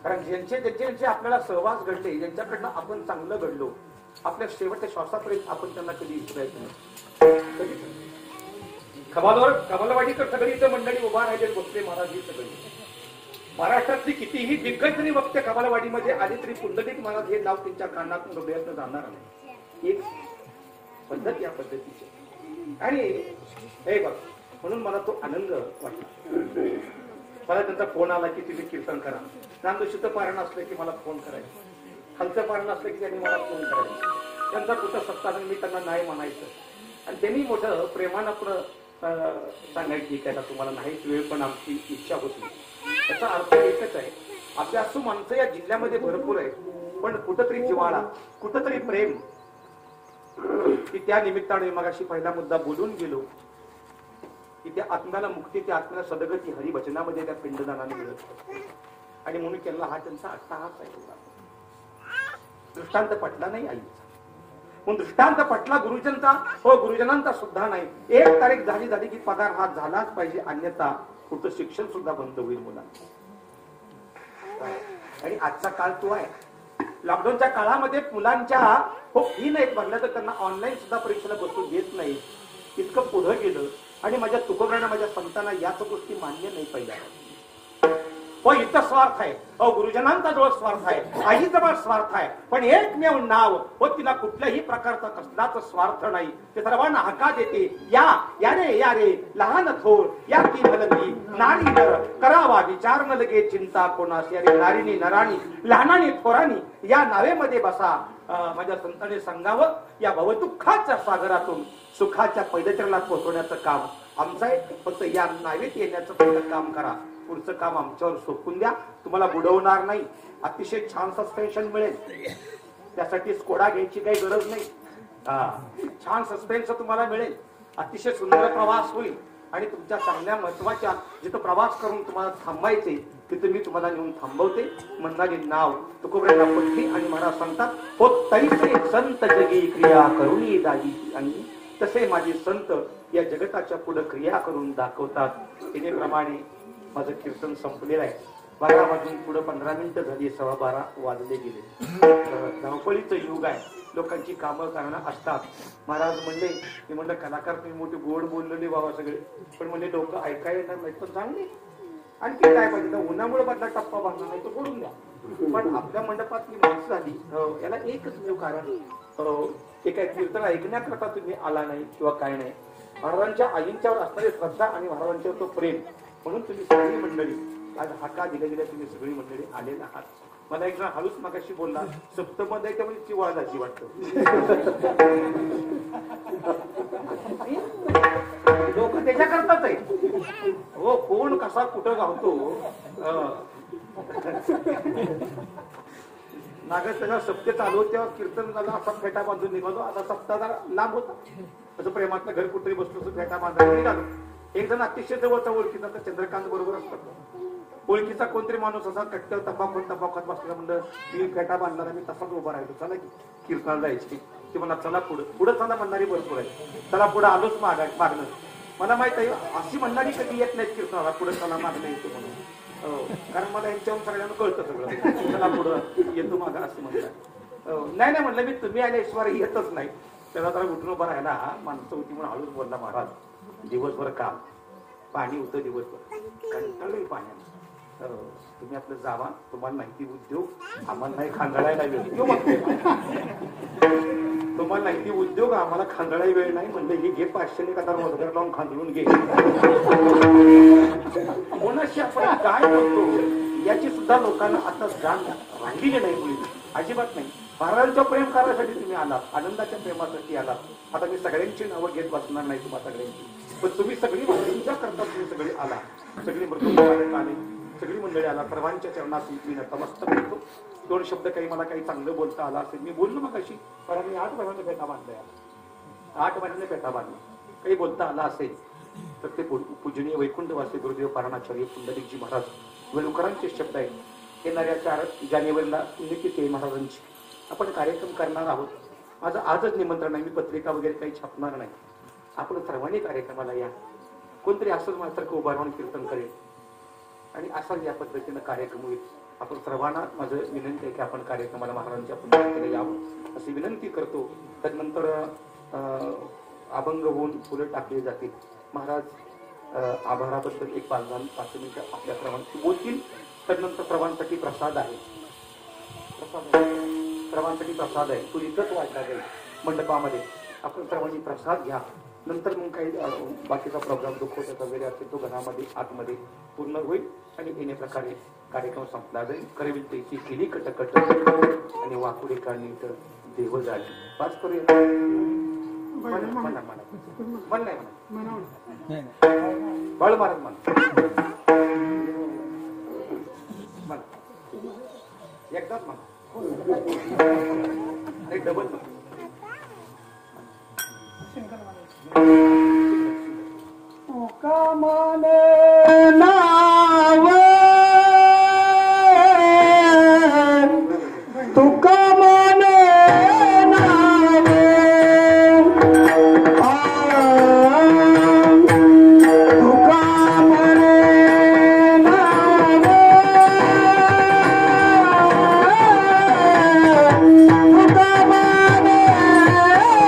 कारण ज्यांचे आपल्याला सहवास घडले ज्यांच्याकडनं आपण चांगलं घडलो आपल्या शेवटच्या श्वासापर्यंत आपण त्यांना कधी विसरायचं नाही. कमालवाडीकर सगळी इथं मंडळी उभा राहिले भोसले महाराज ही सगळी महाराष्ट्रातली कितीही दिग्गज जरी वक्ते कमालवाडीमध्ये आले तरी पुंडलिक महाराज हे नाव त्यांच्या कानातून हृदयातून जाणार नाही. एक पद्धत या पद्धतीची आणि हे बघ म्हणून मला तो आनंद वाटला. मला त्यांचा फोन आला की तुम्ही कीर्तन करा नामदोषित पारायण असलं की मला फोन करायचं खालचं पारायण असलं की त्यांनी मला फोन करायचं त्यांचा कुठं सत्ता मी त्यांना नाही म्हणायचं आणि त्यांनी मोठं प्रेमानं पुढं सांगायची की आता तुम्हाला नाहीच वेळ पण आमची इच्छा होती. त्याचा अर्थ एकच आहे अभ्यासू माणसं या जिल्ह्यामध्ये भरपूर आहे पण कुठंतरी जिव्हाळा कुठंतरी प्रेम की त्या निमित्ताने मगाशी पहिला मुद्दा बोलून गेलो की त्या आत्म्याला मुक्ती त्या आत्म्याला सदगती हरिवचनामध्ये त्या पिंडदानाने मिळत आणि म्हणून केला हा त्यांचा अट्टहास आहे. दृष्टांत पटला नाही आईचा पण दृष्टांत पटला गुरुजनचा हो गुरुजनांचा सुद्धा नाही. एक तारीख झाली की पगार हा झालाच पाहिजे अन्यथा पुढचं शिक्षण सुद्धा बंद होईल मुलांचं. आणि आजचा काळ तो आहे लॉकडाऊनच्या काळामध्ये मुलांच्या हो फी नाहीत भरल्या तर त्यांना ऑनलाईन सुद्धा परीक्षेला बसून घेत नाही इतकं पुढं गेलं आणि माझ्या तुकोबरांना माझ्या संतांना याच गोष्टी मान्य नाही पहिल्या हो इथं स्वार्थ आहे हो गुरुजनांचा जवळ स्वार्थ आहे आईजवळ स्वार्थ आहे पण एकमेव नाव हो तिला कुठल्याही प्रकारचा कसलाच स्वार्थ नाही ते सर्वांना हका देते या रे लहान थोर या की भलती नारी नर करावा विचार न लगे चिंता कोणास या रे नारीनी नराणी लहानानी थोरानी या नावेमध्ये बसा. माझ्या संतांनी सांगावं या भवदुःखाच्या सागरातून सुखाच्या पैदचरणात पोहोचवण्याचं काम आमचं आहे. फक्त या नावेत येण्याचं फक्त काम करा पुढचं काम आमच्यावर सोपून द्या. तुम्हाला बुडवणार नाही अतिशय छान सस्पेन्शन मिळेल त्यासाठी स्कोडा घ्यायची काही गरज नाही. छान सस्पेन्स तुम्हाला मिळेल अतिशय सुंदर प्रवास होईल आणि तुमच्या चांगल्या महत्वाच्या जिथं प्रवास करून तुम्हाला थांबायचे तिथं मी तुम्हाला नेऊन थांबवते म्हणणारी नाव तुकोबऱ्यांना पटली आणि महाराज सांगतात हो तैसे संत जगी क्रिया करुणी दाई आणि तसे माझे संत या जगताच्या पुढे क्रिया करून दाखवतात. त्याप्रमाणे माझं कीर्तन संपलेलं आहे. 12 वाजून पुढे 15 मिनिटं झाली, 12:15 वाजले गेले. धावपळीचं युग आहे, लोकांची कामं करणं असतात. महाराज म्हणले मी म्हणलं कलाकार तुम्ही मोठे गोड बोललेले बाबा सगळे, पण म्हणजे लोक ऐकायला येणार नाही तर चांगले. आणखी काय पाहिजे तर उन्हामुळे बदला टप्पा बांधला नाही तर बोलून द्या. पण आपल्या मंडपात ही माणसं झाली याला एकच कारण एका कीर्तन ऐकण्याकरता तुम्ही आला नाही किंवा काय नाही. महाराजांच्या आईंच्यावर असणारी श्रद्धा आणि महाराजांच्यावर तो प्रेम म्हणून तुम्ही सगळी मंडळी आज हाका दिल्या गेल्या तुम्ही सगळी मंडळी आलेला आहात. मला एक जण हळूच मागाशी बोलला सप्तपद आहे त्यामुळे चिवाळ झाली वाटतं. लोक त्याच्याकरताच आहे हो, कोण कसा कुठं गावतो. नागस त्याच्या सप्ते चालू तेव्हा कीर्तन झालं असा फेटा बांधून निघालो. आता सप्ताह जरा लांब होता, असं प्रेमातलं घर कुठेही बसलो असं फेटा बांधायला निघालो. एक जण अतिशय जवळचा ओळखीचा तर चंद्रकांत बरोबर असतात. ओळखीचा कोणतरी माणूस असा कट्ट्यावर तपाखात बसला म्हणलं मी फेटा बांधणार मी तसाच उभा राहिलो. चला कीर्तनाला जायची ते मला चला पुढे चला म्हणणारी भरपूर आहे. चला पुढे आलोच मागणं. मला माहित आहे अशी म्हणणारी कधी येत नाही कीर्तनाला पुढे चला मागणं येतो म्हणून. कारण मला यांच्यावर सगळ्यांना कळतं सगळं. चला पुढं येतो मागा असं म्हणतात. नाही म्हणलं मी तुम्ही आल्याशिवाय येतच नाही. त्याला जरा उठून उभा राहिला माणसं होती म्हणून हळूच बोलला महाराज दिवसभर काम पाणी होतं दिवसभर कंटाळलं पाण्यात. तुम्ही आपलं जावा, तुम्हाला माहिती उद्योग आम्हाला नाही खांदळायला वेळ. तुम्हाला माहिती उद्योग आम्हाला खांदळायला वेळ नाही. म्हणलं हे घे 500 कदा रोजगार लावून खांदळून घे. कोणाशी आपण काय बोलतो याची सुद्धा लोकांना आता जाण राहिलेली नाही. मुली अजिबात नाही. महाराजांच्या प्रेम कार्यासाठी तुम्ही आलात, आनंदाच्या प्रेमासाठी आलात. आता मी सगळ्यांची नावं घेत बसणार नाही तुम्हाला सगळ्यांची, पण तुम्ही सगळी मंडळींच्या करता तुम्ही सगळे आला, सगळी मृत्यू आले, सगळी मंडळी आला. सर्वांच्या चरणात मी नतमस्तक करतो. 2 शब्द काही मला काही चांगलं बोलता आला असेल मी बोललो मग अशी, पण मी 8 महिन्याने पेटा बांधलाय. 8 महिन्याने पेटा बांधला. काही बोलता आला असेल तर ते पूजनीय वैकुंठवासी गुरुदेव पारणाचार्य पुंडलिकजी महाराज वेलुकरांचे शब्द आहेत. येणाऱ्या 4 जानेवारीला पुण्यतिथी आहे महाराजांची. आपण कार्यक्रम करणार आहोत. माझं आजच निमंत्रण आहे. मी पत्रिका वगैरे काही छापणार नाही. आपण सर्वांनी कार्यक्रमाला या. कोणतरी असंच माझ्यासारखं उभा राहून कीर्तन करेल आणि असाच या पद्धतीनं कार्यक्रम होईल. आपण सर्वांना माझं विनंती आहे की आपण कार्यक्रमाला महाराजांच्या पुण्यतिथीला यावं अशी विनंती करतो. त्यानंतर अभंग होऊन फुलं टाकली जातील. महाराज आभाराबद्दल एक 5 मिनिटं आपल्या क्रमांक बोलतील. त्यानंतर सर्वांसाठी प्रसाद आहे. सर्वांसाठी प्रसाद आहे. तो इथंच वाटला जाईल मंडपामध्ये. आपण सर्वांनी प्रसाद घ्या. नंतर मग काही बाकीचा प्रोग्राम दुखवता वगैरे असेल तो घरामध्ये आतमध्ये पूर्ण होईल आणि येणे प्रकारे कार्यक्रम संपला जाईल. करविल त्याची केली कटकट आणि वाकुडे काढणी तर देव झाली. पाच करूया. म्हण नाही बाळ महाराज म्हण एकदाच म्हणा आणि डबल म्हणा. कामाने नाव तू कामाने नाव तू कामाने नाव तू कामाने नाव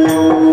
Oh,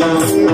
Thank you.